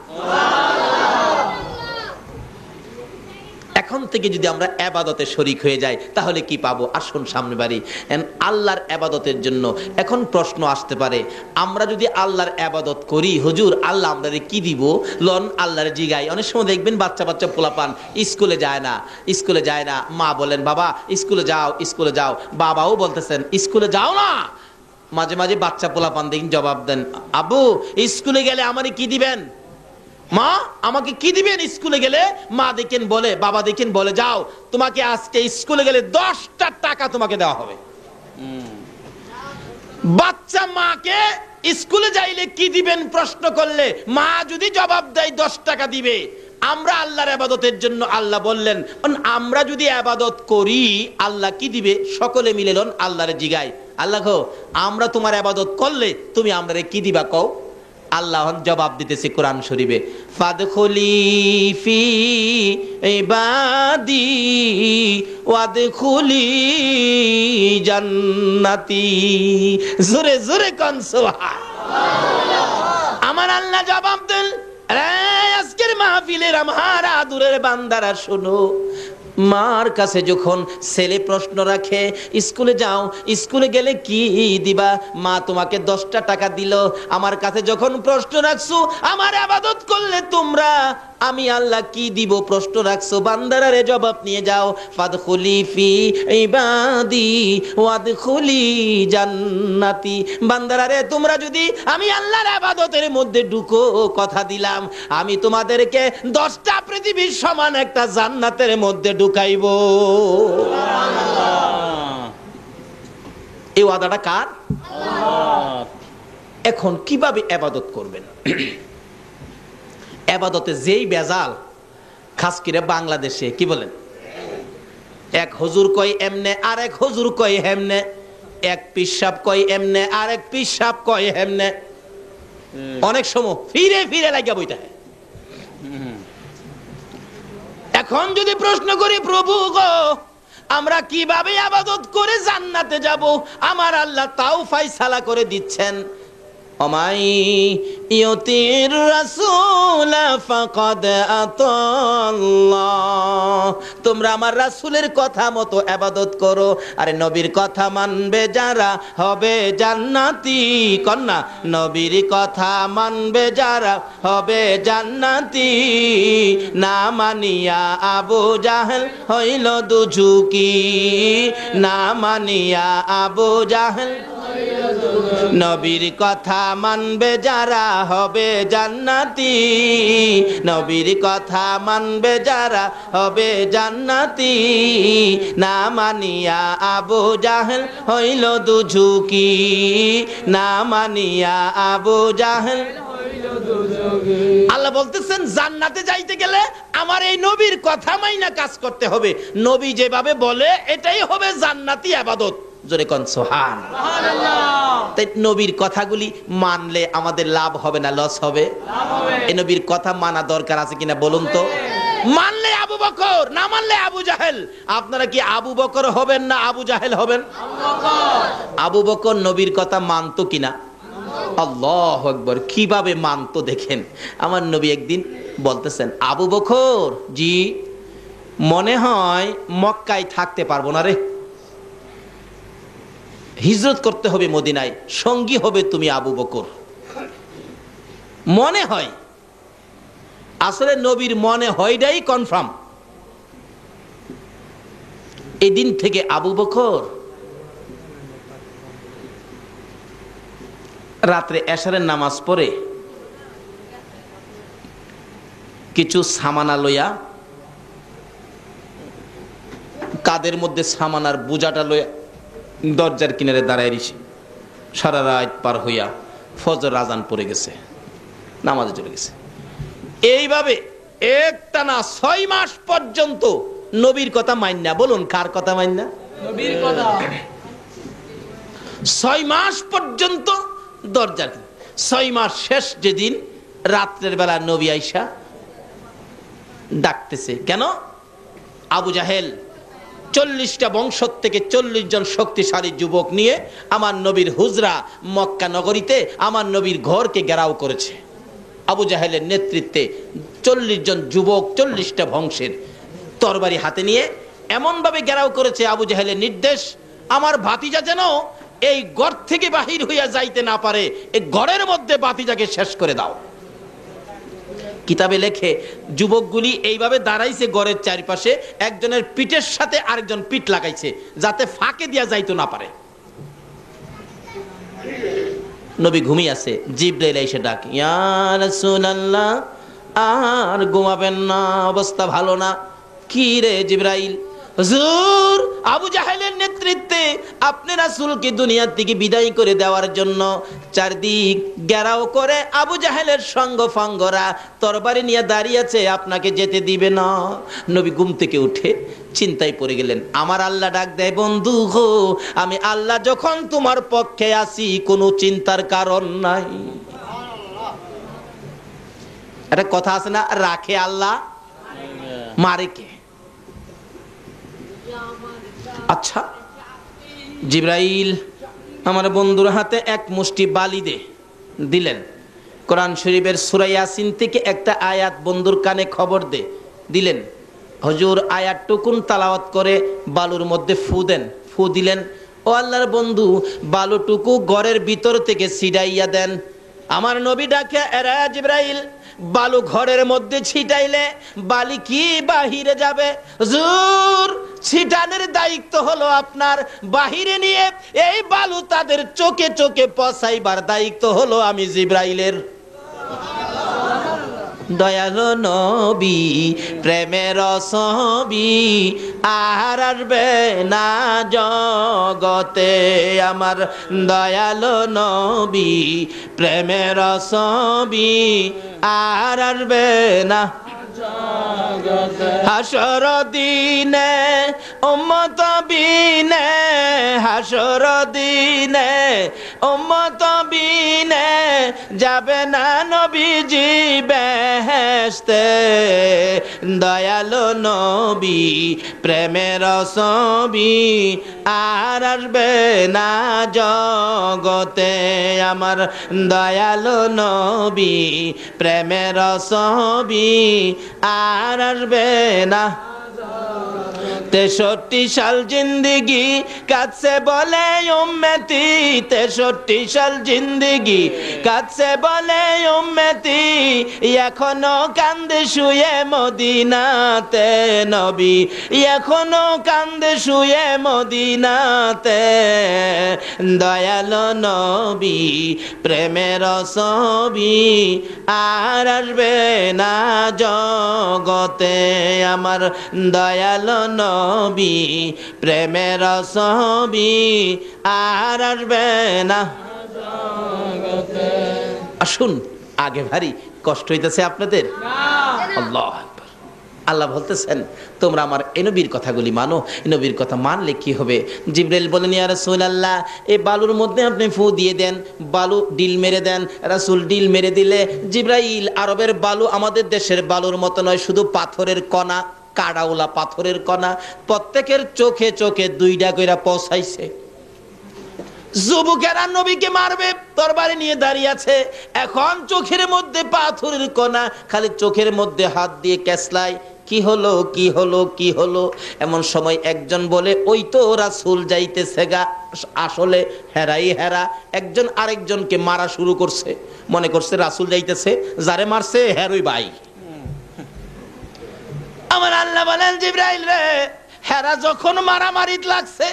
এখন থেকে যদি আমরা ইবাদতে শরীক হয়ে যাই তাহলে কি পাবো? আসুন সামনে বাড়ি। আল্লাহর ইবাদতের জন্য এখন প্রশ্ন আসতে পারে, আমরা যদি আল্লাহর ইবাদত করি, হুজুর আল্লাহ আমাদের কি দিব? লন আল্লাহর জিগাই। অনেক সময় দেখবেন বাচ্চা বাচ্চা পোলাপান স্কুলে যায় না, স্কুলে যায় না, মা বলেন বাবা স্কুলে যাও, স্কুলে যাও, বাবাও বলতেছেন স্কুলে যাও না। মাঝে মাঝে বাচ্চা পোলাপান দেখেন জবাব দেন, আব্বু স্কুলে গেলে আমারে কি দিবেন? মা আমাকে কি দিবেন স্কুলে গেলে? মা দেখেন বলে, বাবা দেখেন বলে, যাও তোমাকে আজকে স্কুলে গেলে 10টা টাকা তোমাকে দেওয়া হবে। বাচ্চা মাকে স্কুলে যাইলে কি দিবেন প্রশ্ন করলে মা যদি জবাব দেয় 10 টাকা দিবে। আমরা আল্লাহর ইবাদতের জন্য আল্লাহ বললেন, আমরা যদি ইবাদত করি আল্লাহ কি দিবে? সকলে মিলে লন আল্লাহরে জিগাই, আল্লাহ গো আমরা তোমার ইবাদত করলে তুমি আমরারে কি দিবা কও? আল্লাহ জবাব দিতেছে কোরআন শরীফে, ফাদখুলি ফি ইবাদি ওয়াদখুলি জান্নাতি। জোরে জোরে কোন সুবহানাল্লাহ। আমার আল্লাহ জবাব দেন, আজকের মাহফিলের আমার আদুরের বান্দারা শোনো, মার কাছে যখন ছেলে প্রশ্ন রাখে স্কুলে যাও, স্কুলে গেলে কি দিবা? মা তোমাকে 10টা টাকা দিল। আমার কাছে যখন প্রশ্ন রাখছো আমার ইবাদত করলে তোমরা আমি আল্লাহ কি দিব প্রশ্ন রাখছো, বান্দারারে জবাব নিয়ে যাও। ফাদখুলি ফি ইবাদি ওয়াদখুলি জান্নাতি। বান্দারারে তোমরা যদি আমি আল্লাহর ইবাদতের মধ্যে ঢুকো, কথা দিলাম আমি তোমাদেরকে 10টা পৃথিবীর সমান একটা জান্নাতের মধ্যে ঢুকাইব। এই ওয়াদাটা কার? এখন কিভাবে ইবাদত করবেন? ইবাদতে যেই বেজাল, খাস করে বাংলাদেশে কি বলেন, এক হুজুর কয় এমনে, আরেক হুজুর কয় হেমনে, এক পিসাব কয় এমনে, আরেক পিসাব কয় হেমনে, অনেক সময় ফিরে ফিরে লাগিয়া বইতে হয়। এখন যদি প্রশ্ন করি প্রভু গো আমরা কিভাবে ইবাদত করে জান্নাতে যাব, আমার আল্লাহ তাও ফায়সালা করে দিচ্ছেন, ওমাই ইউতির রাসূল ফাকাদ আতাল্লাহ। তোমরা আমার রাসূলের কথা মতো ইবাদত করো, আরে নবীর কথা মানবে যারা হবে জান্নাতি। কন্যা নবীর কথা মানবে যারা হবে জান্নাতি। না মানিয়া আবু জাহেল হইল দুজুকি, না মানিয়া আবু জাহেল হইল দুজুকি। নবীর কথা মানবে যারা হবে জান্নাতি, নবীর কথা মানবে যারা হবে জান্নাতি। না মানিয়া আবু জাহেল হইল দুঝুকি, না মানিয়া আবু জাহেল। আল্লাহ বলতেছেন জান্নাতে যাইতে গেলে আমার এই নবীর কথা মাইনা কাজ করতে হবে। নবী যেভাবে বলে এটাই হবে জান্নাতি ইবাদত। জোরে কোন সুবহানাল্লাহ। তাই নবীর কথাগুলি মানলে আমাদের লাভ হবে না লস হবে? এই নবীর কথা মানা দরকার আছে কিনা বলুন তো? মানলে আবু বকর, না মানলে আবু জাহেল। আপনারা কি আবু বকর হবেন না আবু জাহেল হবেন? আবু বকর নবীর কথা মানতো কিনা? আল্লাহু আকবার। কিভাবে মানতো দেখেন। আমার নবী একদিন বলতেছেন, আবু বকর জি মনে হয় মক্কায় থাকতে পারবো না রে, হিজরত করতে হবে মদিনায়, সঙ্গী হবে তুমি আবু বকর। মনে হয়, আসলে নবীর মনে হয়টাই কনফার্ম। এদিন থেকে আবু বকর রাত্রে এশারের নামাজ পড়ে কিছু সামানা লইয়া, কাদের মধ্যে সামানার বোঝাটা লইয়া দরজার কিনারে দাঁড়ায় রইছে। সারা রাত পার হইয়া ফজর আজান পড়ে গেছে, নামাজে চলে গেছে। এইভাবে একটানা 6 মাস পর্যন্ত নবীর কথা মাইন্না। বলুন কার কথা মাইন্না? নবীর কথা। 6 মাস পর্যন্ত দরজা। 6 মাস শেষ যেদিন রাত্রের বেলা নবী আইসা ডাকতেছে। কেন? আবু জাহেল 40টা বংশ থেকে 40 জন শক্তিশালী যুবক নিয়ে আমার নবীর হুজরা মক্কা নগরীতে আমার নবীর ঘরকে ঘেরাও করেছে। আবু জাহেলের নেতৃত্বে 40 জন যুবক 40টা বংশের তরবারি হাতে নিয়ে এমন ভাবে ঘেরাও করেছে। আবু জাহেলের নির্দেশ, আমার ভাতিজা যেন এই ঘর থেকে বাহির হইয়া যাইতে না পারে, এই ঘরের মধ্যে ভাতিজাকে শেষ করে দাও। কিতাবে লেখে যুবকগুলি এইভাবে দাঁড়াইছে ঘরের চারপাশে, একজনের পিঠের সাথে আরেকজন পিঠ লাগাইছে যাতে ফাঁকে দিয়া যাইতো না পারে। নবী ঘুমিয়ে আছে, জিবরাইল এসে ডাক, ইয়া রাসূলুল্লাহ আর ঘুমাবেন না, অবস্থা ভালো না। কি রে জিবরাইল? হুজুর, আবু জাহেলের নেতৃত্বে আপনি রাসূলকে দুনিয়া থেকে বিদায় করে দেওয়ার জন্য চারদিক ঘেরাও করে আবু জাহেলের সঙ্গ ফাঙ্গরা তরবারি নিয়ে দাঁড়িয়ে আছে, আপনাকে যেতে দিবে না। নবী ঘুম থেকে উঠে চিন্তায় পড়ে গেলেন। আমার আল্লাহ ডাক দেয়, বন্ধু গো, আমি আল্লাহ যখন তোমার পক্ষে আছি কোনো চিন্তার কারণ নাই। একটা কথা আছে না, রাখে আল্লাহ মারে কে? আচ্ছা জিবরাইল আমার বন্ধুর হাতে এক মুষ্টি বালি দিলেন। কোরআন শরীফের সূরা ইয়াসিন থেকে একটা আয়াত বন্ধুর কানে খবর দিলেন। হুজুর আয়াতটুকুন তেলাওয়াত করে বালুর মধ্যে ফু দিলেন। ও আল্লাহর বন্ধু, বালুটুকু ঘরের ভিতর থেকে ছিটাইয়া দেন। আমার নবী ডাকে, এরা জিবরাইল, বালু ঘরের মধ্যে ছিটাইলে বালি কি বাহিরে যাবে? হুজুর, ছিটানোর দায়িত্ব হলো আপনার, বাহিরে নিয়ে এই বালু তাদের চোখে চোখে পৌঁছাইবার দায়িত্ব হলো আমি জিবরাইলের। দয়ালো নবী প্রেমের ছবি আর আসবে না জগতে, আমার দয়ালো নবী প্রেমের ছবি আর আসবে না হাসর দিনে উম্মত বিনে, হাসর দিনে উম্মত বিনে যাবে না নবীজি বেহেশতে। দয়ালো নবী প্রেমের ছবি আর আসবে না জগতে, আমার দয়ালো নবী প্রেমের ছবি আর আসবে না। 63 সাল জিন্দেগি কাছে বলে উম্মতি, 63 সাল জিন্দেগি কাছে বলে উম্মতি, এখনো কান্দে শুয়ে মদিনাতে নবী, এখনো কান্দে শুয়ে মদিনাতে, দয়ালো নবী প্রেমের ছবি আর আসবে না জগতে, আমার দয়ালো নবী প্রেমের ছবি আর আসবে না জগতে। আসুন, আগে ভারী কষ্ট হইতেছে আপনাদের? আল্লাহ আকবার। আল্লাহ বলতেছেন তোমরা আমার এই নবীর কথাগুলি মানো। এই নবীর কথা মানলে কি হবে? জিবরাইল বলেন ইয়া রাসূলুল্লাহ, এই বালুর মধ্যে আপনি ফু দিয়ে দেন, বালু ডিল মেরে দেন। রাসূল ডিল মেরে দিলে জিবরাইল, আরবের বালু আমাদের দেশের বালুর মতো নয়, শুধু পাথরের কণা, কাড়াওলা পাথরের কণা, প্রত্যেকের চোখে চোখে 2টা কইরা পৌঁছাইছে। যুবকেরা নবীকে মারবে, তরবারি নিয়ে দাঁড়িয়ে আছে, এখন চোখের মধ্যে পাথরের কণা, খালি চোখের মধ্যে হাত দিয়ে ক্যাসলাই, কি হলো কি হলো কি হলো? এমন সময় একজন বলে ওই তো রাসূল যাইতেছে গা। আসলে হেরাই হেরা, একজন আরেকজনকে মারা শুরু করছে, মনে করছে রাসূল যাইতেছে, যারে মারছে হেরই ভাই। আমার আল্লাহ বলেন জিবরাইল রে, হেরা যখন মারামারিত লাগছে,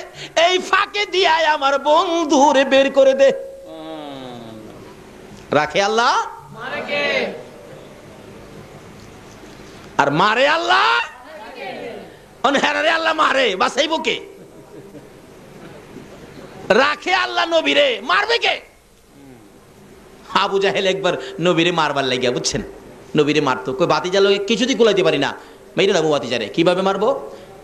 এই ফাঁকে দিয়ে আমার বন্ধুরে বের করে দে। রাখে আল্লাহ আর মারে আল্লাহ, হেরারে আল্লাহ মারে, বাঁচাইব কে? রাখে আল্লাহ নবীরে, মারবে কে? আবু জাহেল একবার নবীরে মারবার লাগিয়া, বুঝছেন, নবীরে মারতো, কই বাতিজা লগে কিছুতেই কুলাইতে পারি না, মেরে না বাতিজারে, কিভাবে মারবো?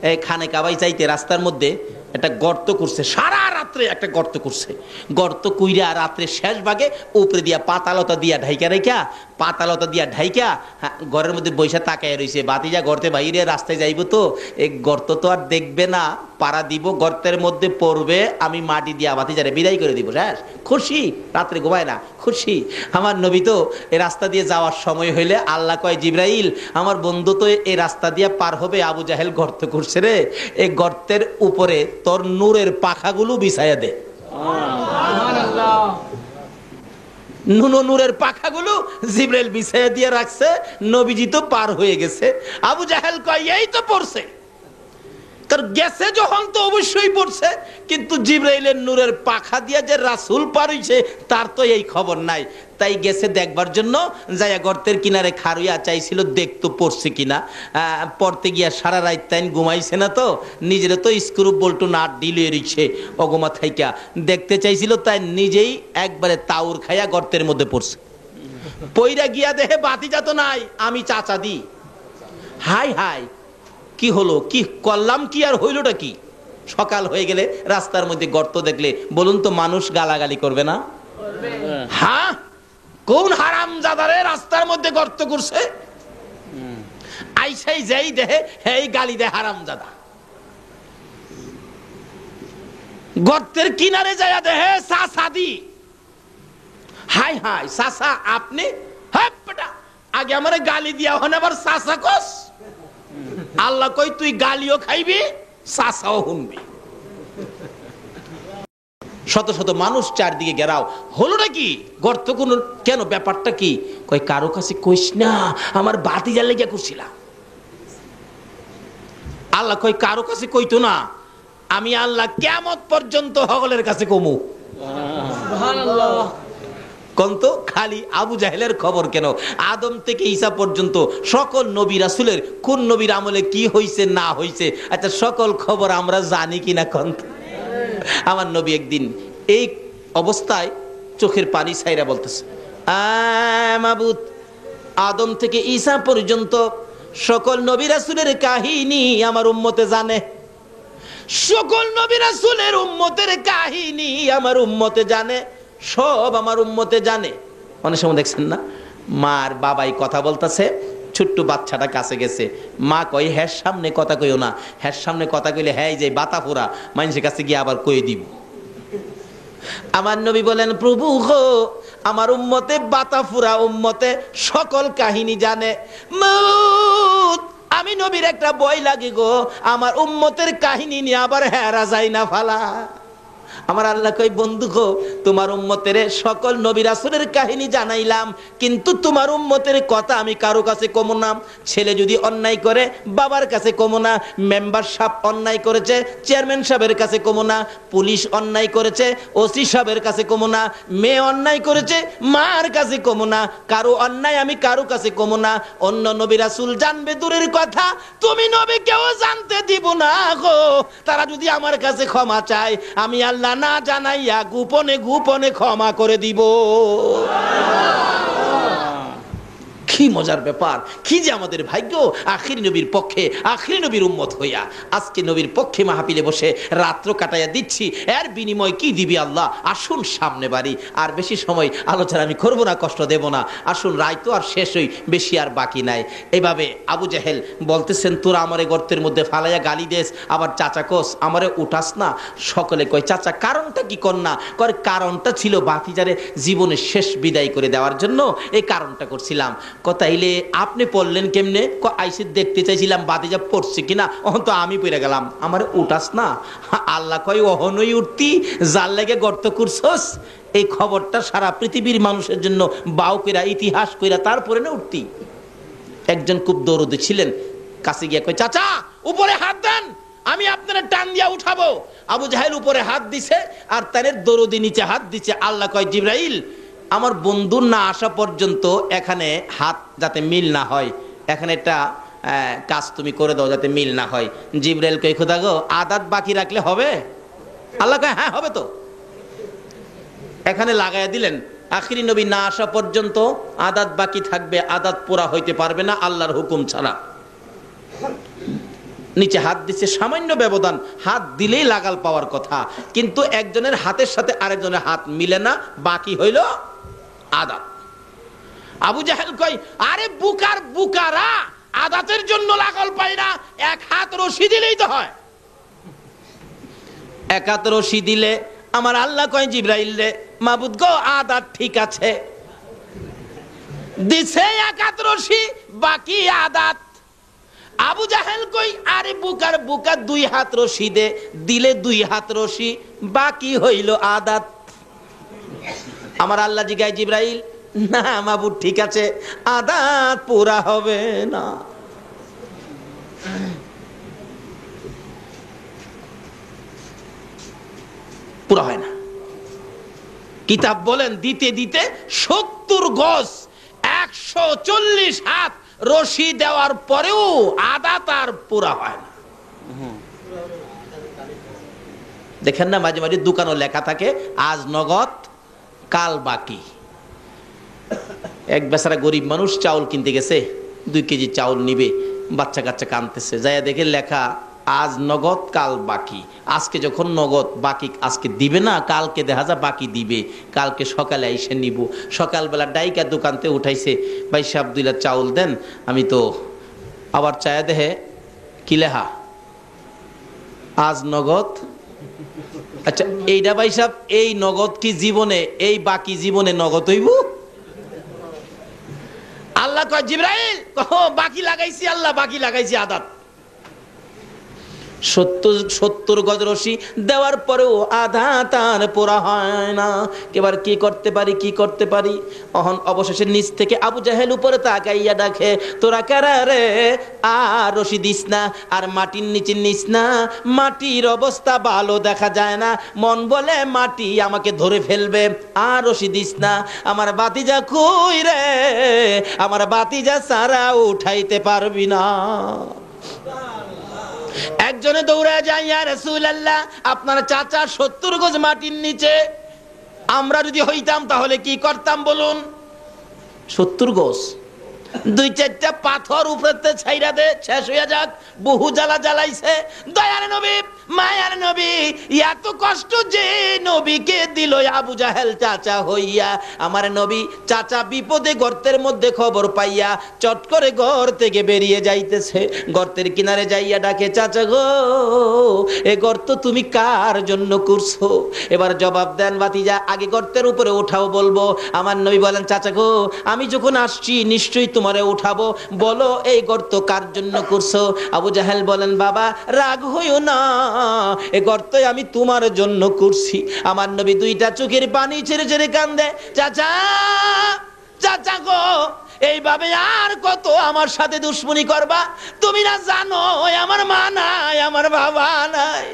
এই খানে কাবাই চাইতে রাস্তার মধ্যে একটা গর্ত করছে, সারা রাত্রে একটা গর্ত করছে, গর্ত কইরা রাত্রে শেষ ভাগে উপরে দিয়া পাতালতা দিয়া ঢাইকা রেখা, পাতালতা দিয়া ঢাইকা ঘরের মধ্যে বৈশা তাকায় রইছে। বাতিজা গর্তে বাইরে রাস্তায় যাইব, তো এই গর্ত তো আর দেখবে না, পাড়া দিব, গর্তের মধ্যে পড়বে, আমি মাটি দিয়া বাতিজারে বিদায় করে দিব, শেষ। খুশি, রাত্রে ঘুমায় না, খুশি। আমার নবী তো এই রাস্তা দিয়ে যাওয়ার সময় হইলে আল্লাহ কয় জিবরাইল, আমার বন্ধু তো এই রাস্তা দিয়ে পার হবে, আবু জাহেল গর্ত করছে রে, এই গর্তের উপরে তোর নূরের পাখাগুলো বিছাইয়া দে। নূরের পাখাগুলো জিবরাইল বিছাইয়া দিয়ে রাখছে, নবীজি তো পার হয়ে গেছে। আবু জাহেল কয় এই তো পড়ছে, তার গেছে যখন তো অবশ্যই পড়ছে, কিন্তু জিবরাইলের নূরের পাখা দিয়া যে রাসূল পার হইছে তার তো এই খবর নাই। তাই গেছে দেখবার জন্য, যাইয়া গর্তের কিনারে খারুইয়া চাইছিল দেখতো পড়ছে কিনা। পড়তে গিয়া সারা রাত তাই ঘুমাইছে না, তো নিজের তো স্ক্রু বল্টু নাট ডিলে রিছে অগমা থাইকা দেখতে চাইছিল, তাই নিজেই একবারে তাউর খাইয়া গর্তের মধ্যে পড়ছে। পইরা গিয়া দেহে বাতিজা তো নাই, আমি চাচা দি, হাই হাই কি হলো, কি করলাম, কি আর হইলটা কি? সকাল হয়ে গেলে রাস্তার মধ্যে গর্ত দেখলে বলুন তো মানুষ গালাগালি করবে না? হ্যাঁ, কোন হারামজাদারে রাস্তার মধ্যে গর্ত করছে, আইসাই যাই দেহে এই গালি দে হারামজাদা। গর্তের কিনারে যাইয়া দেহে সাসাদি, হাই হাই সাসা আপনি, হ্যাঁ বেটা আগে আমারে গালি দিয়া হন আবার সাসা কস। আল্লাহ কই তুই গালিও খাইবি, সাসাও শুনবি। শত শত মানুষ চারদিকে ঘেরাও, হলোটা কি? গর্ত কোন কেন, ব্যাপারটা কি? কই কারো কাছে কইস না, আমার বাতিজার লেগে করছিলাম। আল্লাহ কই কারো কাছে কইতো না, আমি আল্লাহ কিয়ামত পর্যন্ত সকলের কাছে কমু। সুবহানাল্লাহ। কন্ত খালি আবু জাহেলের খবর কেন? আদম থেকে ঈসা পর্যন্ত সকল নবী রাসূলের কোন নবীর আমলে কি হইছে না হইছে, আচ্ছা সকল খবর আমরা জানি কিনা কন্ত? আমার নবী একদিন এই অবস্থায় চোখের পানি ছাইরা বলতেছে, মাবুদ, আদম থেকে ঈসা পর্যন্ত সকল নবী রাসূলের কাহিনী আমার উম্মতে জানে, সকল নবী রাসূলের উম্মতের কাহিনী আমার উম্মতে জানে, সব আমার উম্মতে জানে। অনেক সময় দেখছেন না, মার বাবাই কথা বলতেছে, ছোট্ট বাচ্চাটা কাছে গেছে, মা কই হ্যাঁ সামনে কথা কইও না, হ্যাঁ সামনে কথা কইলে হ্যাঁ যে বাতা ফোরা মানুষের কাছে গিয়ে আবার কই দিব। আমার নবী বলেন, প্রভু গো, আমার উম্মতে বাতা ফুরা উম্মতে সকল কাহিনী জানে। আমি নবীর একটা বই লাগে গো, আমার উম্মতের কাহিনী নিয়ে আবার হেরা যায় না ফালা। আমার আল্লাহ কই বন্ধু গো, তোমার উম্মতের সকল নবী রাসূলের কাহিনী জানাইলাম, কিন্তু তোমার উম্মতের কথা আমি কারো কাছে কমো না। ছেলে যদি অন্যায় করে বাবার কাছে কমো না, মেম্বার সাহেব অন্যায় করেছে চেয়ারম্যান সাহেবের কাছে কমো না, পুলিশ অন্যায় করেছে ওসি সাহেবের কাছে কমো না, মেয়ে অন্যায় করেছে মার কাছে কমো না, কারো অন্যায় আমি কারো কাছে কমো না। অন্য নবী রাসূল জানবে দূরের কথা, তুমি নবী কেউ জানতে দিব না গো। তারা যদি আমার কাছে ক্ষমা চায়, আমি আল্লাহ না জানাইয়া গোপনে গোপনে ক্ষমা করে দিব। কি মজার ব্যাপার, কি যে আমাদের ভাগ্য আখির নবীর পক্ষে, আখির নবীর উম্মত হইয়া আজকে নবীর পক্ষে মাহফিলে বসে রাত্র কাটাইয়া দিচ্ছি। এর বিনিময় কি দিবি আল্লাহ? আসুন সামনে বাড়ি, আর বেশি সময় আলোচনা আমি করবো না, কষ্ট দেব না। আসুন, রায় তো আর শেষ হই, বেশি আর বাকি নাই। এইভাবে আবু জেহেল বলতেছেন, তোরা আমারে গর্তের মধ্যে ফালাইয়া গালি দেস, আবার চাচা কোস আমারে উঠাস না। সকলে কয় চাচা কারণটা কি কন্যা? কয় কারণটা ছিল ভাতিজারে জীবনের শেষ বিদায় করে দেওয়ার জন্য এই কারণটা করছিলাম। তাইলে আপনি পড়লেন কেমনে? আইসে দেখতে চাইছিলাম ভাতিজা পড়ছে কিনা, অহন তো আমি পড়ে গেলাম, আমার উঠাস না। আল্লাহ কয় অহনই উঠতি, যার লেগে গর্ত করছস। এই খবরটা সারা পৃথিবীর মানুষের জন্য বাউ কইরা ইতিহাস কইরা তারপরে না উঠতি। একজন খুব দরদি ছিলেন, কাছে গিয়ে কয় চাচা উপরে হাত দেন, আমি আপনার টান দিয়া উঠাবো। আবু জাহেল উপরে হাত দিছে আর তার দরদি নিচে হাত দিছে। আল্লাহ কয় জিবরাইল, আমার বন্ধু না আসা পর্যন্ত এখানে হাত যাতে মিল না হয়, এখানে একটা কাজ তুমি করে দাও যাতে মিল না হয়। জিবরাইল কই খোদা গো, আদাত বাকি রাখলে হবে? আল্লাহ কয় হ্যাঁ হবে তো। এখানে লাগাইয়া দিলেন, আখিরি নবী না আসা পর্যন্ত আদাত বাকি থাকবে, আদাত পুরা হইতে পারবে না আল্লাহর হুকুম ছাড়া। নিচে হাত দিচ্ছে, সামান্য ব্যবধান, হাত দিলেই লাগাল পাওয়ার কথা, কিন্তু একজনের হাতের সাথে আরেকজনের হাত মিলে না, বাকি হইল আদাত। আবু জাহেল কই, আরে বুকার বুকারা, আদাতের জন্য লাগাল পায় না, এক হাত রশি দিলেই তো হয়। এক হাত রশি দিলে আমার আল্লাহ কয় জিবরাইল রে, মাবুদ গো আদাত ঠিক আছে, দিছে এক হাত রশি, বাকি আদাত। আবু জাহেল কই, আরে বুকার বুকা, দুই হাত রশি দে, দিলে দুই হাত রশি, বাকি হইল আদাত। আমার আল্লাহ জিগায় জিবরাইল, না মাবুদ ঠিক আছে, আদাত পুরা হবে না। পুরা হয় না। কিতাব বলেন দিতে দিতে 70 গজ 140 হাত রশি দেওয়ার পরেও আদাত আর পুরা হয় না। দেখেন না মাঝে মাঝে দোকানও লেখা থাকে আজ নগদ কাল বাকি। এক বেচারা গরিব মানুষ চাউল কিনতে গেছে, 2 কেজি চাউল নিবে, বাচ্চা কাচ্চা কাঁদতেছে, যাইয়া দেখে লেখা আজ নগদ কাল বাকি। আজকে যখন নগদ বাকি আজকে দিবে না, কালকে দেখা যায় বাকি দিবে, কালকে সকালে এসে নিব। সকালবেলা ডাইকা দোকানতে উঠাইছে, ভাই সাহেব 2 লাখ চাউল দেন। আমি তো আবার চায়া দেহে কি লেখা আজ নগদ। আচ্ছা এইটা ভাই সাহেব, এই নগদ কি জীবনে, এই বাকি জীবনে নগদ হইব? আল্লাহ কয় জিবরাইল, বাকি লাগাইছি, আল্লাহ বাকি লাগাইছি আদাত। 70 গজ রশি দেওয়ার পরেও আধা তার পোড়া হয় না। এবার কি করতে পারি, কি করতে পারি? অবশেষে নিচ থেকে আবু জাহেল উপরে তাকাইয়া ডাকে, তোরা কারা রে? আর রশি দিস না, আর মাটির নিচে নিস না, মাটির অবস্থা ভালো দেখা যায় না, মন বলে মাটি আমাকে ধরে ফেলবে, আর রশি দিস না। আমার বাতিজা কই রে? আমার বাতিজা সারা উঠাইতে পারবি না। একজনে দৌড়ে যায়, ইয়া রাসূলুল্লাহ, আপনার চাচা 70 গজ মাটির নিচে, আমরা যদি হইতাম তাহলে কি করতাম বলুন? 70 গজ, 2-4টা পাথর উপরেতে ছাইরা দে, শেষ হইয়া যাক। বহু জ্বালা জ্বালাইছে। দয়ার নবী, মায়ার নবী, এত কষ্ট যে নবীকে দিল আবু জাহেল চাচা হইয়া। আমার নবী চাচা বিপদে গর্তের মধ্যে খবর পাইয়া চট করে ঘর থেকে বেরিয়ে যাইতেছে। গর্তের কিনারে যাইয়া ডাকে, চাচা গো, এ গর্ত তুমি কার জন্য করছো? এবার জবাব দেন ভাতিজা, আগে গর্তের উপরে ওঠাও বলবো। আমার নবী বলেন, চাচা গো, আমি যখন আসছি নিশ্চয়ই তোমার তোমারে উঠাবো, বলো এই গর্ত কার জন্য করছো? আবু জাহেল বলেন, বাবা রাগ হইও না, এই গর্ত আমি তোমার জন্য করছি। আমার নবী দুইটা চোখের পানি ছেড়ে ছেড়ে কান্দে, চাচা চাচা গো, এইভাবে আর কত আমার সাথে দুশ্মনী করবা? তুমি না জানো আমার মা নাই, আমার বাবা নাই?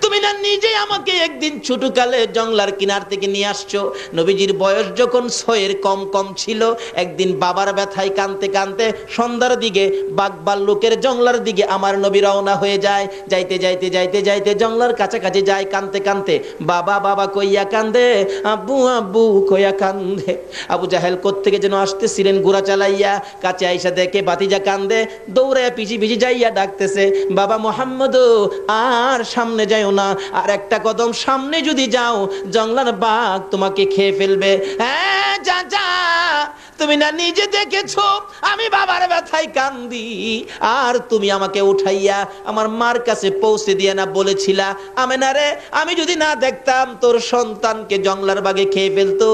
তুমি না নিজে আমাকে একদিন ছোটকালে জংলার কিনার থেকে নিয়ে আসছো। নবীজির বয়স যখন 6-এর কম কম ছিল, একদিন বাবার ব্যথায় কানতে কানতে সন্ধ্যার দিকে বাগবাল্লুকের জংলার দিকে আমার নবী রওনা হয়ে যায়। যাইতে যাইতে যাইতে যাইতে জংলার কাছাকাছি যায়, কানতে কানতে বাবা বাবা কইয়া কান্দে, আব্বু আব্বু কইয়া কান্দে। আবু জাহেল কোত্থেকে যেন আসতেছিলেন ঘোড়া চালাইয়া, কাছে আইসা দেখে ভাতিজা কান্দে, দৌড়ায় পিছি পিছি যাইয়া ডাকতেছে, বাবা মোহাম্মদ আর সামনে যাও না, আর একটা কদম সামনে যদি যাও জংলার বাঘ তোমাকে খেয়ে ফেলবে। হ্যাঁ চাচা, তুমি না নিজে দেখেছো আমি বাবার ব্যথায় কান্দি, আর তুমি আমাকে উঠাইয়া আমার মার কাছে পৌঁছে দিয়ে না বলেছিলা, আমেনা রে আমি যদি না দেখতাম তোর সন্তানকে জংলার বাঘে খেয়ে ফেলতো।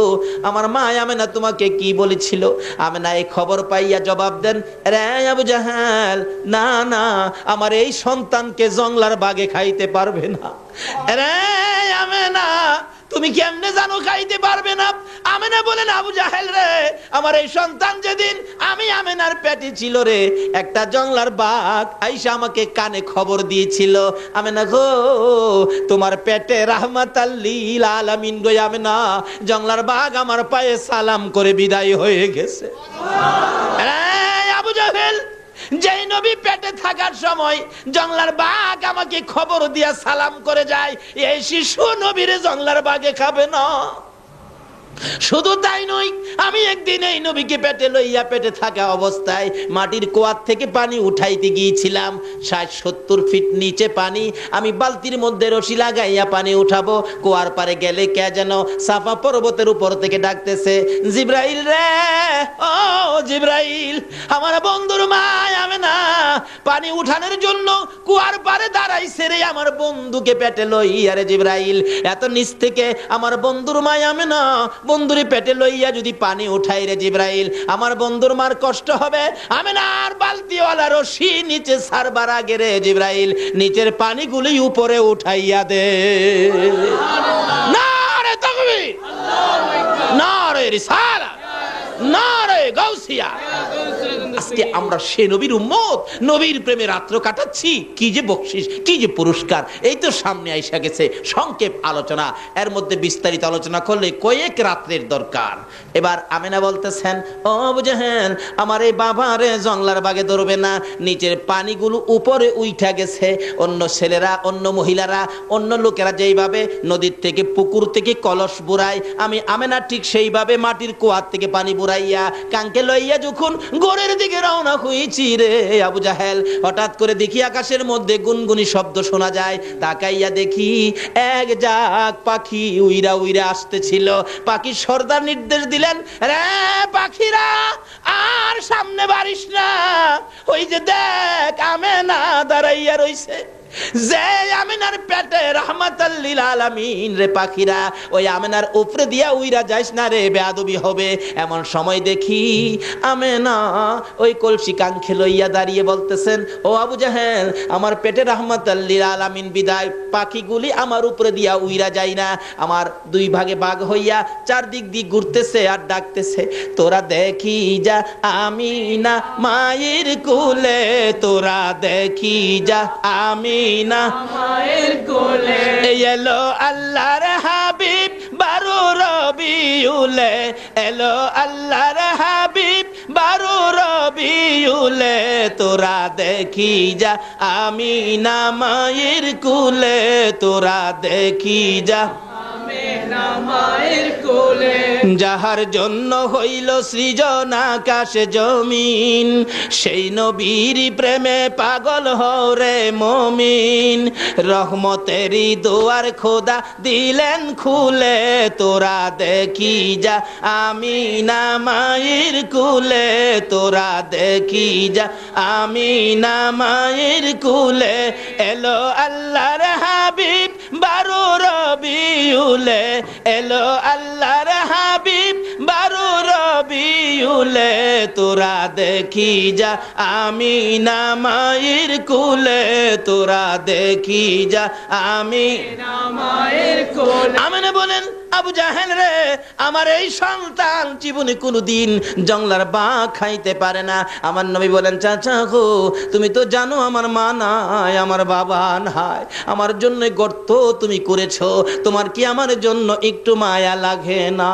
আমার মা আমেনা তোমাকে কি বলেছিল? আমেনা এই খবর পাইয়া জবাব দেন, রে আবু জাহেল, না না, আমার এই সন্তানকে জংলার বাঘে খাইতে পারবে না। রে আমেনা, তুমি কেমনে জানো খাইতে পারবে না? আমেনা বলেন, আবু জাহেল রে, আমার এই সন্তান যেদিন আমি আমেনার পেটে ছিল রে, একটা জংলার বাঘ আইসা আমাকে কানে খবর দিয়েছিল, আমেনা গো তোমার পেটে রাহমাতাল লিল আলামিন গো আমেনা, জংলার বাঘ আমার পায়ে সালাম করে বিদায় হয়ে গেছে। আবু জাহেল, যেই নবী পেটে থাকার সময় জংলার বাঘ আমাকে খবর দিয়া সালাম করে যায়, এই শিশু নবীরে জংলার বাঘে খাবে না। শুধু তাই নয়, আমি একদিন এই নবীকে পেটে লইয়া পেটে থাকা অবস্থায় মাটির কুয়ার থেকে পানি উঠাইতে গিয়েছিলাম। 60-70 ফিট নিচে পানি, আমি বালতির মধ্যে রশি লাগাইয়া পানি উঠাবো। কুয়ার পারে গেলে কে যেন সাফা পর্বতের উপর থেকে ডাকতেছে, জিব্রাইল রে, ও জিব্রাইল, আমার বন্ধুর মা আমেনা পানি উঠানোর জন্য কুয়ার পারে দাঁড়াইছে রে, আমার বন্ধুকে পেটে লইয়া রে জিব্রাইল, এত নিচ থেকে আমার বন্ধুর মা আমেনা বন্ধুরে পেটে লইয়া যদি পানি উঠাই রে জিব্রাইল, আমার বন্ধুর মার কষ্ট হবে। আমেনার বালতিওয়ালা রশি নিচে ছাড়বার আগে রে জিব্রাইল নিচের পানিগুলি উপরে উঠাইয়া দে। নারে তাকবীর, নারে রিসালাত, নারে গাউসিয়া। আজকে আমরা সে নবীর উম্মত, নবীর প্রেমে রাত্র কাটাচ্ছি, কি যে বকশিশ, কি যে পুরস্কার, এই তো সামনে আইসা গেছে। সংক্ষেপ আলোচনা, এর মধ্যে বিস্তারিত আলোচনা করলে কয়েক রাত্রের দরকার। এবার আমেনা বলতেছেন, ও আবু জাহেল, আমার এই বাবারে জংলার বাগে ধরবে না, নিচের পানিগুলো উপরে উইঠা গেছে। অন্য ছেলেরা, অন্য মহিলারা, অন্য লোকেরা যেইভাবে নদীর থেকে পুকুর থেকে কলস বুড়ায়, আমি আমেনা ঠিক সেইভাবে মাটির কুয়ার থেকে পানি বুড়াইয়া কাঙ্কে লইয়া যখন গোরের দিকে রওনা হয়েছি রে আবু জাহেল, হঠাৎ করে দেখি আকাশের মধ্যে গুনগুনি শব্দ শোনা যায়। তাকাইয়া দেখি এক জাক পাখি উইরা উইরা আসতেছিল। পাখি সর্দার নির্দেশ দিলেন, রে পাখিরা আর সামনে বাড়িস না, ওই যে দেখ আমেনা দাঁড়াইয়া রইছে। যে আমেনার পেটে রাহমাতাল লিল আলামিন রে, পাখিরা ওই আমেনার উপরে দিয়া উইরা যাইস না রে, বেয়াদবি হবে। এমন সময় দেখি আমেনা ওই কলসি কাঙ্খে লইয়া দাঁড়িয়ে বলতেছেন, ও আবু জাহেল, আমার পেটে রাহমাতাল লিল আলামিন বিদায়, পাখিগুলি আমার উপরে দিয়া উইরা যায় না, আমার দুই ভাগে ভাগ হইয়া চারদিক দিয়ে ঘুরতেছে আর ডাকতেছে, তোরা দেখি যা আমিনা মায়ের কুলে, তোরা দেখি যা আমি না মায়ের কোলে, এলো আল্লাহর হাবিব বারো রবিউলে, এলো আল্লাহর হাবিব বারো রবিউলে, তোরা দেখি যা আমি না মায়ের কুলে, তোরা দেখি যা যাহার জন্য হইল সৃজন আকাশ জমিন, সেই নবীর প্রেমে পাগল হরে মুমিন। রহমতেরই দুয়ার খোদা দিলেন খুলে, তোরা দেখি যা আমি না মায়ের কুলে, তোরা দেখি যা আমি না মায়ের কুলে, এলো আল্লাহর হাবিব বারো রবিউলে, এলো আল্লাহর হাবিব বারো রবিউলে। কুলে তোরা দেখি যা, আমিনা মায়ের কুলে তোরা দেখি যা, আমিনা মায়ের কুলে। আমিনা বলেন আবু জাহেল রে, আমার এই সন্তান জীবনে কোনোদিন জংলার বা খাইতে পারে না। আমার নবী বলেন চাচা গো, তুমি তো জানো আমার মা নাই, আমার বাবা নাই, আমার জন্য গর্ত তুমি করেছো, তোমার কি আমার জন্য একটু মায়া লাগে না?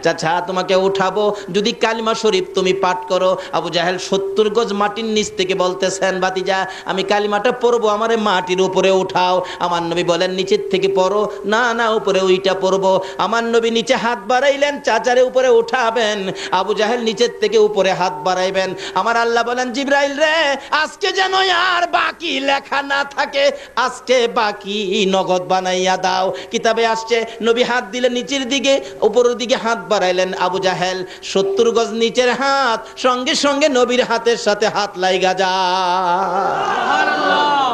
চাচা তোমাকে উঠাবো, যদি কালিমা শরীফ তুমি পাঠ করো। আবু জাহেল 70 গজ মাটির নিচ থেকে বলতেছেন ভাতিজা আমি কালিমাটা পড়বো, আমারে মাটির উপরে উঠাও। আমার নবী বলেন নিচের থেকে পড়ো। না না, উপরে ওইটা পড়বো। আমার নবী নিচে হাত বাড়াইলেন, চাচারে উপরে উঠাবেন। আবু জাহেল নিচের থেকে উপরে হাত বাড়াইবেন। আমার আল্লাহ বলেন জিবরাইল রে, আজকে যেন আর বাকি লেখা না থাকে, আজকে বাকি নগদ বানাইয়া দাও। কিতাবে আসছে নবী হাত দিলে নিচের দিকে, উপরের দিকে হাত বাড়াইলেন। আবু জাহেল 70 গজ নিচের হাত, সঙ্গে সঙ্গে নবীর হাতের সাথে হাত লাইগা যায়।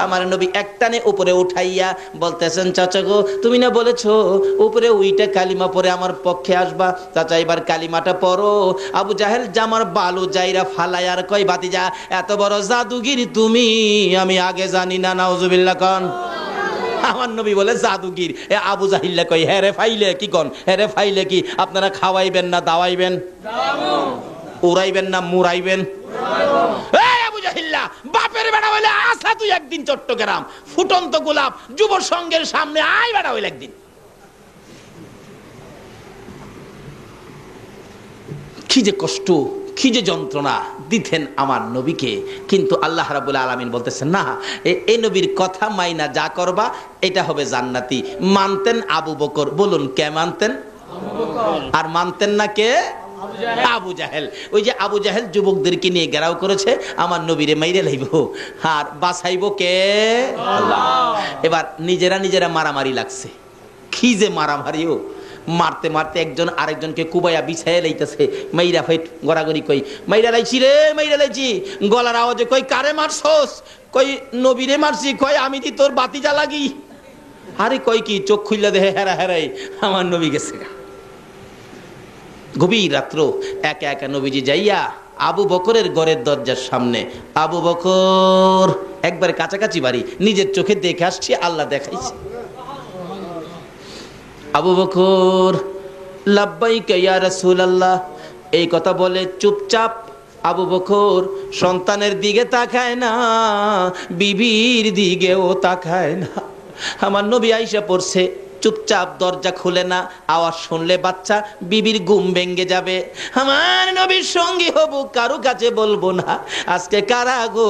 আমার নবী একটানে উপরে উঠাইয়া বলতেছেন চাচা গো, তুমি না বলেছো উপরে ওইটা কালিমা পরে আমার পক্ষে আসবা, চাচা এবার কালিমাটা পড়ো। আবু জাহেল জামার বালু যাইরা ফালাই আর কয় ভাতিজা এত বড় জাদুগির তুমি, আমি আগে জানি না। নাউজুবিল্লাহ কন। আমার নবী বলে জাদুগির। আবু জাহিল্লা কই হ্যাঁ রে ফাইলে কি কন, হ্যাঁ রে ফাইলে কি আপনারা খাওয়াইবেন না দাওয়াইবেন, উড়াইবেন না মুড়াইবেন? আবু জাহিল্লা বাপের বেড়া হইলে আসা তুই একদিন চট্টগ্রাম ফুটন্ত গোলাপ যুব সংঘের সামনে আয় বেড়া হইলে একদিন। কি যে কষ্ট, কি যে যন্ত্রণা দিতেন আমার নবীকে, কিন্তু আল্লাহ রাব্বুল আলামিন বলতেছেন না, এই নবীর কথা মাইনা যা করবা এটা হবে জান্নাতি। মানতেন আবু বকর, বলুন কে মানতেন? আর মানতেন না কে? আবু জাহেল। ওই যে আবু জাহেল যুবকদেরকে নিয়ে ঘেরাও করেছে, আমার নবীরে মাইরে লাইব, আর বাঁচাইবো কে? আল্লাহ। এবার নিজেরা মারামারি লাগছে। কি যে মারামারিও, মারতে মারতে একজন আরেকজনকে কুবাইয়া বিছাইয়া লাইতেছে। মাইরা ফাইট গড়াগড়ি, কই মাইরা লাইছি রে, মাইরা লাইছি। গলার আওয়াজে কই কারে মারছস? কই নবীরে মারছি। কই আমি কি তোর বাতিজা লাগি? আরে কই কি চোখ খুললে দেখে হেরা হেরাই আমার নবী গেছে। গভীর রাত্র একা একা নবীজি যাইয়া আবু বকরের ঘরের দরজার সামনে। আবু বকর একবারে কাছাকাছি বাড়ি, নিজের চোখে দেখে আসছি, আল্লাহ দেখাইছে। আবু বকর লাব্বাইকা ইয়া রাসূলুল্লাহ এই কথা বলে চুপচাপ আবু বকর সন্তানের দিকে তাকায় না, বিবির দিকেও তাকায় না। আমার নবী আইসা পড়ছে, চুপচাপ দরজা খুলে না, আওয়াজ শুনলে বাচ্চা বিবির ঘুম ভেঙে যাবে। আমার নবীর সঙ্গী হব, কারো কাছে বলবো না। আজকে কারা গো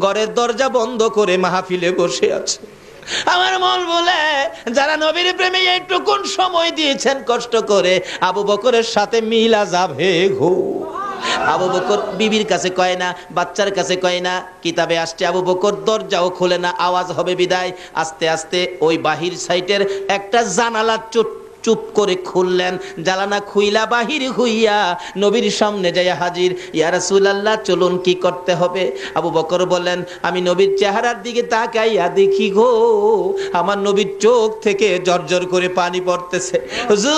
ঘরের দরজা বন্ধ করে মাহফিলে বসে আছে? আমার মন বলে যারা নবীর প্রেমে একটুকুন সময় দিয়েছেন কষ্ট করে, আবু বকরের সাথে মিলা যাবে গো। আবু বকর বিবির কাছে কয় না, বাচ্চার কাছে কয় না। কিতাবে আসছে আবু বকর দরজাও খোলে না, আওয়াজ হবে বিদায়। আস্তে আস্তে ওই বাহির সাইটের একটা জানালা চুপ করে খুললেন। জানালা খুইলা বাহির হইয়া নবীর সামনে যাইয়া হাজির। ইয়া রাসূলুল্লাহ চলুন কি করতে হবে? আবু বকর বলেন আমি নবীর চেহারার দিকে তাকাইয়া দেখি গো, আমার নবীর চোখ থেকে জর্জর করে পানি পড়তেছে। হুজুর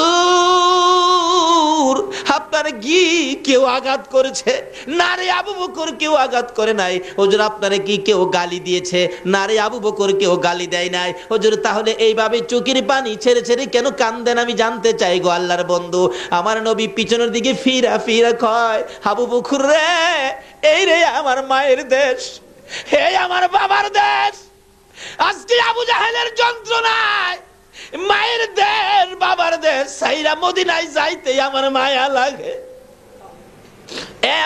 আপনার কি কেউ আঘাত করেছে? না রে আবু বকর, কেউ আঘাত করে নাই। হুজুর আপনারে কি কেউ গালি দিয়েছে? না রে আবু বকর, কেউ গালি দেয় নাই। হুজুর তাহলে এইভাবে চোখের পানি ছেড়ে ছেড়ে কেন কান্দেন আমি জানতে চাই গো আল্লাহর বন্ধু। আমার নবী পিছনের দিকে ফিরা ফিরা কয় আবু বকর রে, এই রে আমার মায়ের দেশ, এই আমার বাবার দেশ। আজকে আবু জাহেলের যন্ত্রণায় মায়ের দেশ বাবার দেশ সাইরা মদিনায় যাইতে আমার মায়া লাগে।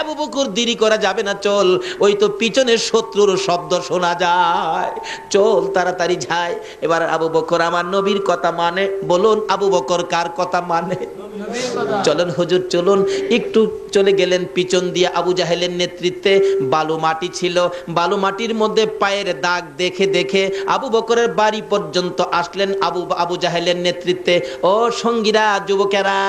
আবু বকর দেরি করা যাবে না, চল, ওই তো পিছনের শত্রুর শব্দ শোনা যায়, চল তাড়াতাড়ি যায়। এবার আবু বকর আমার নবীর কথা মানে। বলুন আবু বকর কার কথা মানে? চলুন হুজুর চলুন। একটু চলে গেলেন পিছন দিয়ে। আবু জাহেলের নেতৃত্বে বালু মাটি ছিল, বালু মাটির মধ্যে পায়ের দাগ দেখে দেখে আবু বকরের বাড়ি পর্যন্ত আসলেন আবু জাহেলের নেতৃত্বে। ও সঙ্গীরা, যুবকেরা,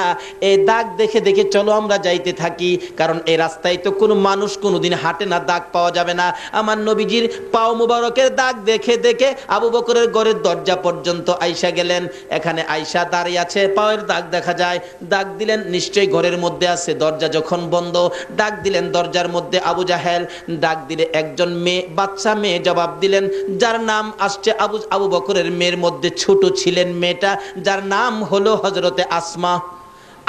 এই দাগ দেখে দেখে চলো আমরা যাইতে থাকি, কারণ এই রাস্তায় তো কোনো মানুষ কোনোদিন হাঁটে না, দাগ পাওয়া যাবে না। আমার আমার নবীজির পাও মুবারকের দাগ দেখে দেখে আবু বকরের ঘরের দরজা পর্যন্ত আইসা গেলেন। এখানে আইসা দাঁড়িয়ে আছে, পায়ের দাগ দেখা যায়। ডাক দিলেন, নিশ্চয়ই ঘরের মধ্যে আছে। দরজা যখন বন্ধ, ডাক দিলেন, দরজার মধ্যে আবু জাহেল। ডাক দিলে একজন মেয়ে, বাচ্চা মেয়ে জবাব দিলেন, যার নাম আসছে আবু বকরের মেয়ের মধ্যে ছোট ছিলেন মেয়েটা, যার নাম হলো হযরতে আসমা।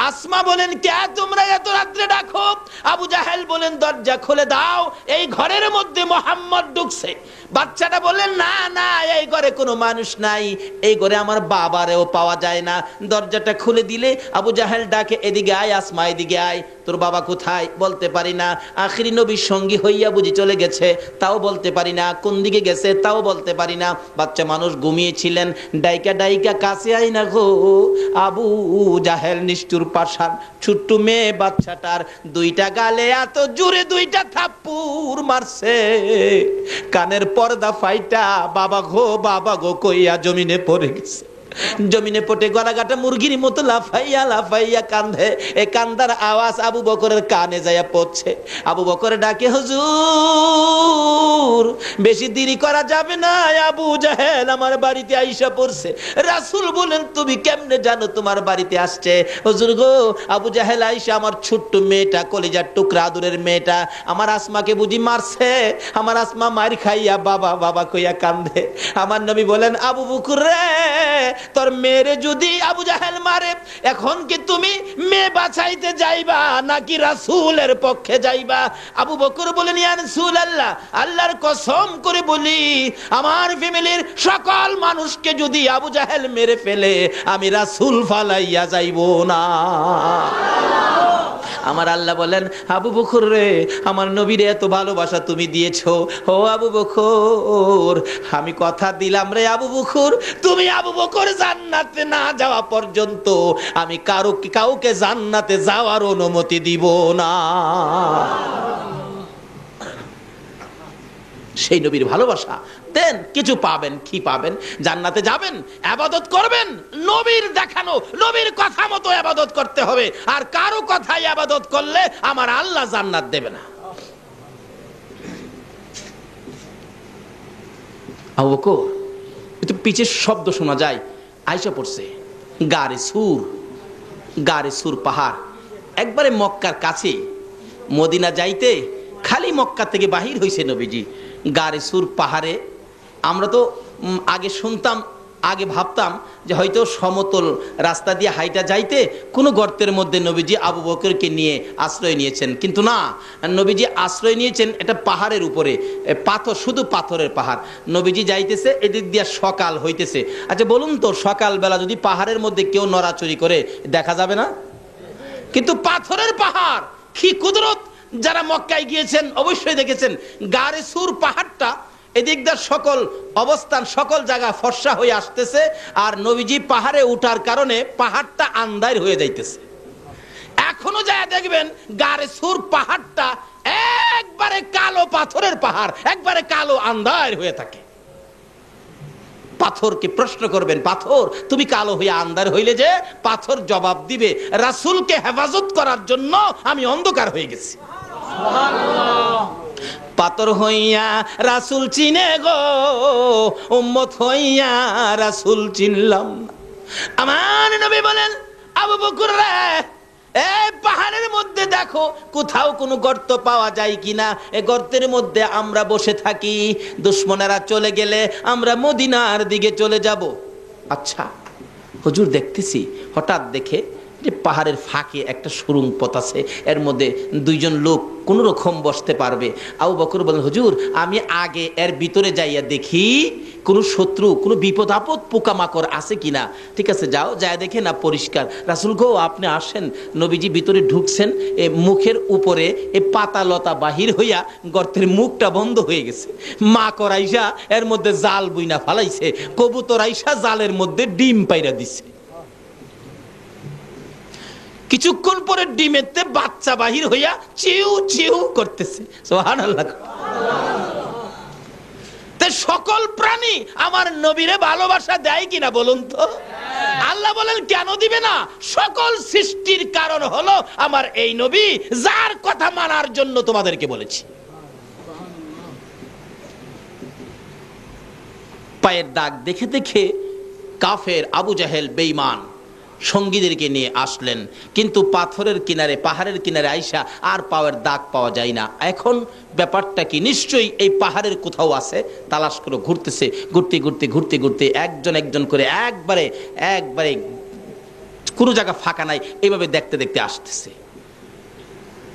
আসমা বলেন, কে তোমরা এত রাত্রে ডাকো? আবু জাহেল বলেন, দরজা খুলে দাও, এই ঘরের মধ্যে মুহাম্মদ ঢুকছে। বাচ্চাটা বললেন, না না, এই ঘরে কোনো মানুষ নাই, এই ঘরে আমার বাবারেও পাওয়া যায় না। দরজাটা খুলে দিলে আবু জাহেল ডাকে, এদিকে আয় আসমা, এদিকে আয়, তোর বাবা কোথায়? বলতে পারি না। আখিরি নবীর সঙ্গী হইয়া বুঝি চলে গেছে, তাও বলতে পারি না। কোন দিকে গেছে তাও বলতে পারি না। বাচ্চা মানুষ ঘুমিয়েছিলেন। ডাইকা ডাইকা কাছে আই না গো। আবু জাহেল নিষ্ঠুর পাষাণ, ছোট্ট মেয়ে বাচ্চাটার দুইটা গালে এত জোরে দুইটা থাপ্পড় মারছে, কানের পর্দা ফাইটা বাবা গো কইয়া জমিনে পড়ে গেছে। জমিনে পড়ে গলাগাটা মুরগির মতো লাফাইয়া লাফাইয়া কান্দে। এই কান্দার আওয়াজ আবু বকরের কানে যাইয়া পড়ছে। আবু বকর ডাকে, হুজুর বেশি দেরি করা যাবে না, আবু জাহেল আমার বাড়িতে আইসা পড়ছে। রাসূল বলেন, তুমি কেমনে জানো তোমার বাড়িতে আসছে? হুজুর গো, আবু জাহেল আইসা আমার ছোট্ট মেয়েটা, কলিজার টুকরা আদরের মেয়েটা, আমার আসমাকে বুঝি মারছে। আমার আসমা মার খাইয়া বাবা বাবা কইয়া কান্দে। আমার নবী বলেন, আবু বকর রে, তোর মেয়েরে যদি আবু জাহেল মারে, এখন কি তুমি মেয়ে বাঁচাইতে যাইবা নাকি রাসূলের পক্ষে যাইবা? আবু বকর বলেন, ইয়া রাসূলুল্লাহ, আল্লাহর কসম করে বলি, আমার ফ্যামিলির সকল মানুষকে যদি আবু জাহেল মেরে ফেলে, আমি রাসূল ফালাইয়া যাইব না। আমার আল্লাহ বলেন, আবু বকর রে, আমার নবীরে এত ভালোবাসা তুমি দিয়েছো, ও আবু বকর, আমি কথা দিলাম রে আবু বকর, তুমি আবু বকর জান্নাতে না যাওয়া পর্যন্ত আমি কাউকে জান্নাতে যাওয়ার অনুমতি দিব না। সেই নবীর ভালোবাসা দেন, কিছু পাবেন। কি পাবেন? জান্নাতে যাবেন, ইবাদত করবেন, নবীর দেখানো নবীর কথা মতো ইবাদত করতে হবে। আর কারো কথায় ইবাদত করলে আমার আল্লাহ জান্নাত দেবে না। আবু বকর, একটু পিছের শব্দ শোনা যায়, আইসা পড়ছে। গারে সুর পাহাড়, একবারে মক্কার কাছে। মদিনা যাইতে খালি মক্কা থেকে বাহির হইছে নবীজি। গারে সুর পাহাড়ে আমরা তো আগে শুনতাম, আগে ভাবতাম যে হয়তো সমতল রাস্তা দিয়ে হাইটা যাইতে কোনো গর্তের মধ্যে নবীজি আবু বকরকে নিয়ে আশ্রয় নিয়েছেন, কিন্তু না, নবীজি আশ্রয় নিয়েছেন এটা পাহাড়ের উপরে, পাথর, শুধু পাথরের পাহাড়। নবীজি যাইতেছে, এদিক দিয়ে সকাল হইতেছে। আচ্ছা বলুন তো, সকালবেলা যদি পাহাড়ের মধ্যে কেউ নড়াচড়ি করে দেখা যাবে না? কিন্তু পাথরের পাহাড়, কি কুদরত! যারা মক্কায় গিয়েছেন অবশ্যই দেখেছেন, গারে সুর পাহাড়টা এদিক দিয়ে সকল অবস্থান, সকল জায়গা ফর্সা হয়ে আসতেছে, আর নবীজি পাহাড়ে উঠার কারণে পাহাড়টা আন্ধার হয়ে যাইতেছে। এখনো যায় দেখবেন গারে সুর পাহাড়টা একবারে কালো পাথরের পাহাড়, একবারে কালো আন্ধার হয়ে থাকে। পাথরকে প্রশ্ন করবেন, পাথর তুমি কালো হয়ে আন্ধার হইলে যে? পাথর জবাব দিবে, রাসূলকে হেফাজত করার জন্য আমি অন্ধকার হয়ে গেছি। পাথর হইয়া রাসূল চিনে গো, উম্মত হইয়া রাসূল চিনলাম না। আমার নবী বলেন, আবু বকর রে, এই পাহাড়ের মধ্যে দেখো কোথাও কোনো গর্ত পাওয়া যায় কিনা। এই গর্তের মধ্যে আমরা বসে থাকি, দুশমনেরা চলে গেলে আমরা মদিনার দিকে চলে যাব। আচ্ছা হুজুর, দেখতেছি হঠাৎ দেখে যে পাহাড়ের ফাঁকে একটা সুড়ঙ্গ পথ আছে, এর মধ্যে দুইজন লোক কোন রকম বসতে পারবে। আবু বকর বলেন, হুজুর আমি আগে এর ভিতরে যাইয়া দেখি কোন শত্রু, কোন বিপদ আপদ পোকামাকড় আছে কিনা। ঠিক আছে, যাও, যায় দেখে না পরিষ্কার। রাসূল গো, আপনি আসেন। নবীজি ভিতরে ঢুকছেন, এ মুখের উপরে এ পাতা লতা বাহির হইয়া গর্তের মুখটা বন্ধ হয়ে গেছে। মা করাইসা এর মধ্যে জাল বুইনা ফালাইছে, কবুতর আইসা জালের মধ্যে ডিম পাইরা দিছে। কিছুক্ষণ পরে ডিমেতে বাচ্চা বাহির হইয়া চিউ চিউ করতেছে। সুবহানাল্লাহ। সকল প্রাণী আমার নবীরে ভালোবাসা দেয় কিনা বলুন তো? আল্লাহ বলেন, কেন দিবে না? সকল সৃষ্টির কারণ হলো আমার এই নবী, যার কথা মানার জন্য তোমাদেরকে বলেছি। পায়ের দাগ দেখে দেখে কাফের আবু জাহেল বেঈমান সঙ্গীদেরকে নিয়ে আসলেন, কিন্তু পাথরের কিনারে পাহাড়ের কিনারে আইসা আর পায়ের দাগ পাওয়া যায় না। এখন ব্যাপারটা কি, নিশ্চয়ই এই পাহাড়ের কোথাও আছে, তালাশ করে ঘুরতেছে, ঘুরতে ঘুরতে ঘুরতে ঘুরতে একজন একজন করে একবারে একবারে কোনো জায়গা ফাঁকা নাই, এইভাবে দেখতে দেখতে আসতেছে।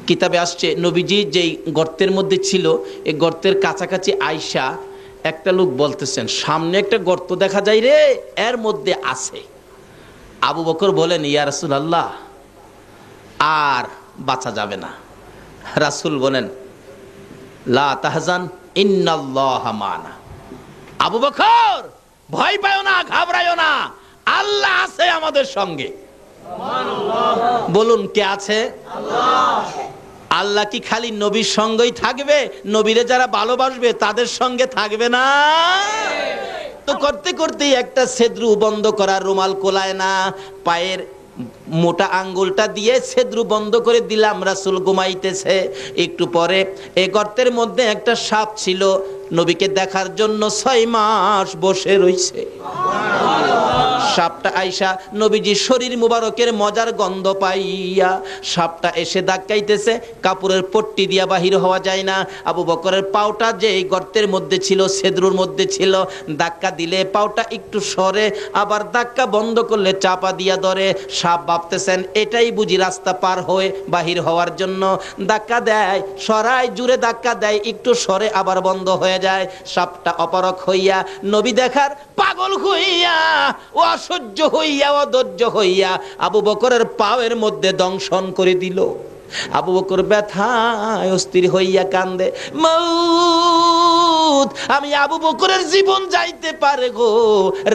কিতাবে আসছে নবীজি যেই গর্তের মধ্যে ছিল, এই গর্তের কাছাকাছি আইসা একটা লোক বলতেছেন, সামনে একটা গর্ত দেখা যায় রে, এর মধ্যে আছে। আবু বকর বলেন, ইয়া রাসূলুল্লাহ, আর বাঁচা যাবে না। রাসূল বলেন, লা তাহজান ইন্নাল্লাহা মানা। আবু বকর ভয় পাও না, ঘাবড়ায়ো না, আল্লাহ আছে আমাদের সঙ্গে। বলুন কে আছে? আল্লাহ। আল্লাহ কি খালি নবীর সঙ্গেই থাকবে? নবীরে যারা ভালোবাসবে তাদের সঙ্গে থাকবে না? তো করতে করতে একটা ছেদ্রু বন্ধ করার রুমাল কোলায় না, পায়ের মোটা আঙ্গুলটা দিয়ে ছেদ্রু বন্ধ করে দিলাম। রাসূল ঘুমাইতেছে। একটু পরে এই গর্তের মধ্যে একটা সাপ ছিল, নবীকে দেখার জন্য 6 মাস বসে রইছে। সাপটা আইসা নবীজি শরীর মুবারকের মজার গন্ধ পাইয়া সাপটা এসে ধাক্কাইতেছে, কাপড়ের পট্টি দিয়া বাহির হওয়া যায় না। আবু বকরের পাওটা যে এই গর্তের মধ্যে ছিল, ছেদ্রুর মধ্যে ছিল, ধাক্কা দিলে পাওটা একটু সরে, আবার ধাক্কা বন্ধ করলে চাপা দিয়া ধরে। সাপ ভাবতেছেন এটাই বুঝি রাস্তা পার হয়ে বাহির হওয়ার জন্য, ধাক্কা দেয়, সরাই, জুড়ে ধাক্কা দেয়, একটু সরে আবার বন্ধ হয়ে যায়। সাপটা অপারক হইয়া নবী দেখার পাগল হইয়া ও অসহ্য হইয়া অধৈর্য হইয়া আবু বকরের পায়ের মধ্যে দংশন করে দিল। আবু বকর ব্যথায় অস্থির হইয়া কান্দে, মউত, আমি আবু বকরের জীবন যাইতে পারে গো,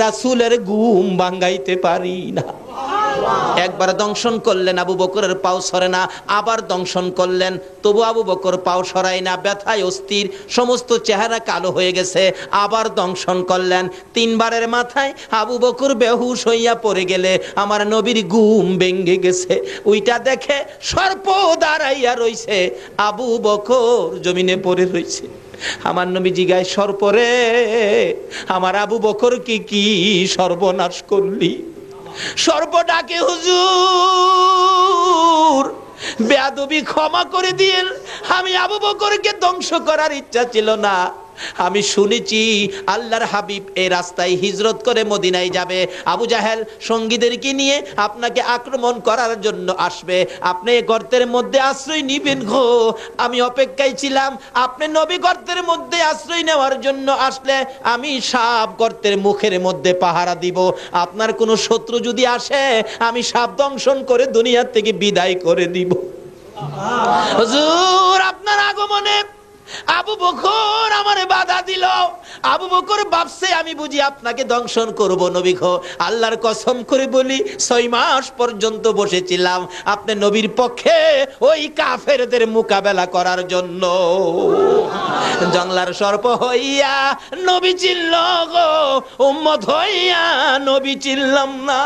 রাসূলের ঘুম ভাঙাইতে পারি না। একবার দংশন করলেন, আবু বকরের পাও সরে না, আবার দংশন করলেন, তবু আবু বকর পাও সরায় না, ব্যথায় অস্থির, সমস্ত চেহারা কালো হয়ে গেছে। আবার দংশন করলেন, 3 বারের মাথায় আবু বকর বেহুশ হইয়া পড়ে গেলে আমার নবীর ঘুম ভেঙে গেছে। ওইটা দেখে সর্প দাঁড়াইয়া রইছে, আবু বকর জমিনে পড়ে রইছে। আমার নবী জিগায়, সর্পরে, আমার আবু বকর কি সর্বনাশ করলি? সর্প ডাকে, হুজুর বেয়াদবি ক্ষমা করে দিয়েন, আমি আবু বকরকে ধ্বংস করার ইচ্ছা ছিল না। আমি শুনেছি আল্লাহর হাবিব এই রাস্তায় হিজরত করে মদিনায় যাবে, আবু জাহেল সঙ্গীদেরকে নিয়ে আপনাকে আক্রমণ করার জন্য আসবে, আপনি গর্তের মধ্যে আশ্রয় নিবেন গো। আমি অপেক্ষায় ছিলাম, আপনি নবী গর্তের মধ্যে আশ্রয় নেওয়ার জন্য আসলে আমি সাপ গর্তের মুখের মধ্যে পাহারা দিব। আপনার কোনো শত্রু যদি আসে আমি সাপ দংশন করে দুনিয়া থেকে বিদায় করে দিব। হুজুর আপনার আগমনে আবু বকর আমারে বাধা দিল। আবু বকর ভাবছে আমি বুঝি আপনাকে দংশন করব। নবী গো, আল্লাহর কসম করে বলি 6 মাস পর্যন্ত বসেছিলাম আপনি নবীর পক্ষে ওই কাফেরদের মোকাবেলা করার জন্য। জংলার সর্প হইয়া নবী চিনল গো, উম্মত হইয়া নবী চিনলাম না।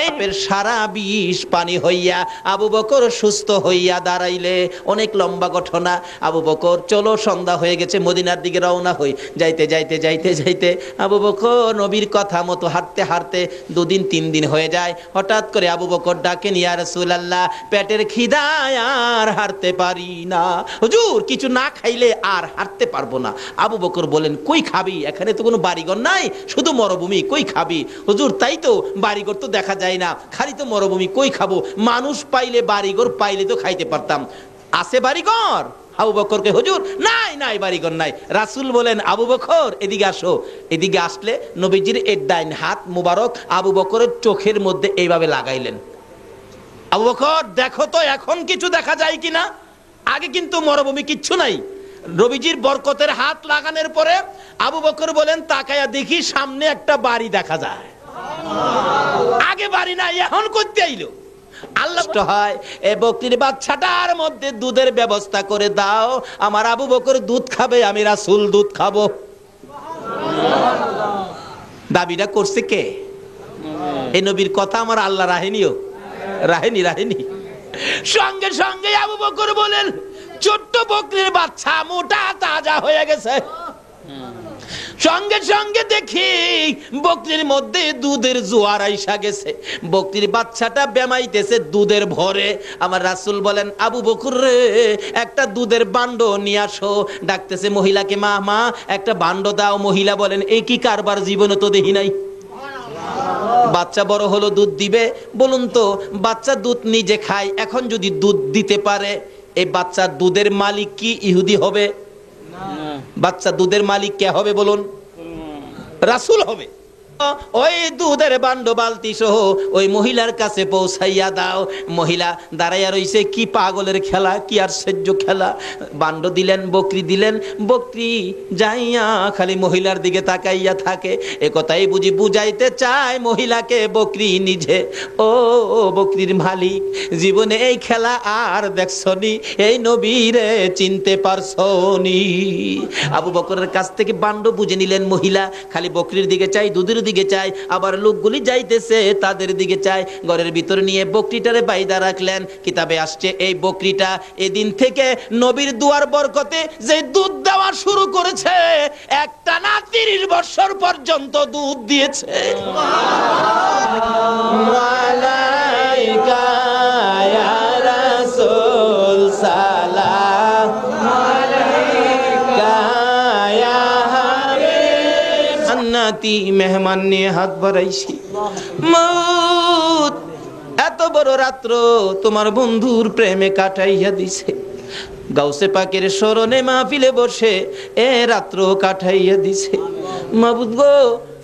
এই সারা বিষ পানি হইয়া আবু বকর সুস্থ হইয়া দাঁড়াইলে। অনেক লম্বা ঘটনা। আবু বকর, চলো সন্ধ্যা হয়ে গেছে, মদিনার দিকে রওনা হই। যাইতে যাইতে যাইতে যাইতে আবু বকর নবীর কথা মতো হাঁটতে হাঁটতে 2 দিন 3 দিন হয়ে যায়। হঠাৎ করে আবু বকর ডাকেন, ইয়া রাসূলুল্লাহ, পেটের খিদায় আর হাঁটতে পারি না, হুজুর কিছু না খাইলে আর হাঁটতে পারবো না। আবু বকর বলেন, কই খাবি? এখানে তো কোনো বাড়িঘর নাই, শুধু মরুভূমি, কই খাবি? হুজুর তাই তো, বাড়িঘর তো দেখা যায় না, খালি তো মরুভূমি, কই খাবো? মানুষ পাইলে, বাড়িঘর পাইলে তো খাইতে পারতাম, আছে বাড়িঘর? আবু বকরকে, হুজুর নাই নাই বাড়িঘর নাই। রাসূল বলেন, আবু বকর এদিকে আসো। এদিকে আসলে নবীজির এর ডাইন হাত মুবারক আবু বকরের চোখের মধ্যে এইভাবে লাগাইলেন। আবু বকর দেখো তো এখন কিছু দেখা যায় কিনা। আগে কিন্তু মরুভূমি, কিচ্ছু নাই। নবীজির বরকতের হাত লাগানোর পরে আবু বকর বলেন, তাকায়া দেখি সামনে একটা বাড়ি দেখা যায়। আগে বাড়ি নাই, এখন করতে আইলো। আল্লাহ হয়, এ বকরির বাচ্চাটার মধ্যে দুধের ব্যবস্থা করে দাও, আমার আবু বকর দুধ খাবে, আমি রাসূল দুধ খাবো। দাবিটা করছে কে? এই নবীর কথা আমার আল্লাহ রাহেনিও, রাহেনি। সঙ্গে সঙ্গে আবু বকর বলেন, ছোট্ট বকরির বাচ্চা মোটা তাজা হয়ে গেছে, সঙ্গে সঙ্গে দেখি বকরির মধ্যে দুধের জোয়ার আইসা গেছে, বকরির বাচ্চাটা বেমাইতেছে দুধের ভরে। আমার রাসূল বলেন, আবু বকর রে, একটা দুধের বান্ড নিয়ে আসো। ডাকতেছে মহিলাকে, মা মা একটা বান্ড দাও। মহিলা বলেন, এই কি কারবার, জীবনে তো দেখি নাই। বাচ্চা বড় হলো, দুধ দিবে। বলুন তো, বাচ্চা দুধ নিজে খায়, এখন যদি দুধ দিতে পারে, এই বাচ্চার দুধের মালিক কি ইহুদি হবে? বাচ্চা দুধের মালিক কে হবে বলুন? রাসূল হবে। ওই দুধের বান্ড বালতি সহ ওই মহিলার কাছে পৌঁছাইয়া দাও। মহিলা দাঁড়াইয়া রইছে, কি পাগলের খেলা, কি আশ্চর্য খেলা। বান্ড দিলেন, বকরি দিলেন, বকরি যাইয়া খালি মহিলার দিকে তাকাইয়া থাকে। এ কথাই বুঝি বুঝাইতে চায় মহিলাকে বকরি নিজে। ও বকরির মালিক, জীবনে এই খেলা আর দেখছনি? এই নবীরে চিনতে পারছনি? আবু বকরের কাছ থেকে বান্ড বুঝে নিলেন মহিলা, খালি বকরির দিকে চাই, দুধের দিকে চাই, আবার লোকগুলি যাইতেছে তাদের দিকে চাই। ঘরের ভিতর নিয়ে বকরিটারে বাইদা রাখলেন। কিতাবে আসছে এই বকরিটা এদিন থেকে নবীর দুয়ার বরকতে যে দুধ দেওয়া শুরু করেছে, একটানা 30 বছর পর্যন্ত দুধ দিয়েছে। মালাইকা ইয়া রাসূল সালাম আলাইকা ইয়া হাবিব। জান্নাতি মেহমান নিয়ে হাত বাড়াইছি। মউত এত বড় রাত্র তোমার বন্ধুর প্রেমে কাটাইয়া দিছে। গাউসে পাকের স্মরণে মাহফিলে বসে এ রাত্র কাটাইয়া দিছে। মাবুদ গো,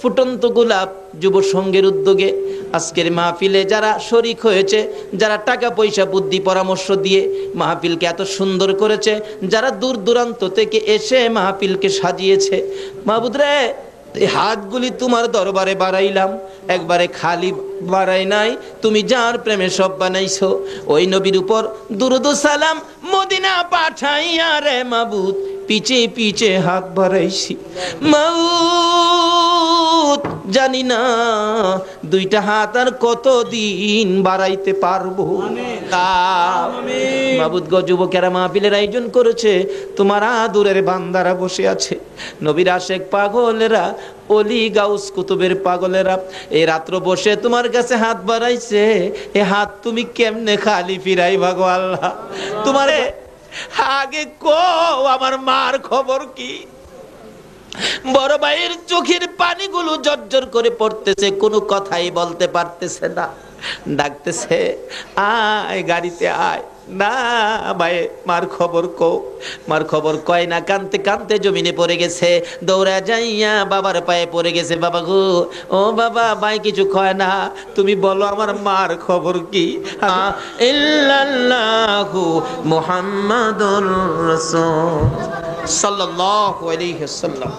ফুটন্ত গোলাপ যুব সংঘের উদ্যোগে আজকের মাহফিলে যারা শরীক হয়েছে, যারা টাকা পয়সা বুদ্ধি পরামর্শ দিয়ে মাহফিলকে এত সুন্দর করেছে, যারা দূর দূরান্ত থেকে এসে মাহফিলকে সাজিয়েছে, মাবুদ রে, এই হাতগুলি তোমার দরবারে বাড়াইলাম, একবারে খালি বাড়াই নাই। তুমি যার প্রেমে সব বানাইছো, ওই নবীর উপর দুরূদ ও সালাম মদিনা পাঠাইয়া রে মাবুদ পিছে পিছে হাত বাড়াইছি। মাবুদ জানি না দুইটা হাত আর কতদিন বাড়াইতে পারবো। মাবুদ গো, যুবকেরা মাহফিলের আয়োজন করেছে, তোমার আদরের বান্দারা বসে আছে, নবীর আশেক পাগলেরা, অলি গাউস কুতুবের পাগলেরা এই রাত্র বসে তোমার কাছে হাত বাড়াইছে। এ হাত তুমি কেমনে খালি ফিরাই ভাগো আল্লাহ? তোমারে আগে কো আমার মার খবর কি? বড় ভাইয়ের চোখের পানিগুলো জর্জর করে পড়তেছে, কোনো কথাই বলতে পারতেছে না। ডাকতেছে, আয় গাড়িতে আয়। না ভাই, মার খবর কো। মার খবর কয় না, কানতে কানতে জমিনে পড়ে গেছে, দৌড়া যাইয়া বাবার পায়ে পড়ে গেছে। বাবা গো, ও বাবা, ভাই কিছু কয় না, তুমি বলো আমার মার খবর কি? ইল্লাল্লাহু মুহাম্মাদুর রাসূল সাল্লাল্লাহু আলাইহি ওয়াসাল্লাম।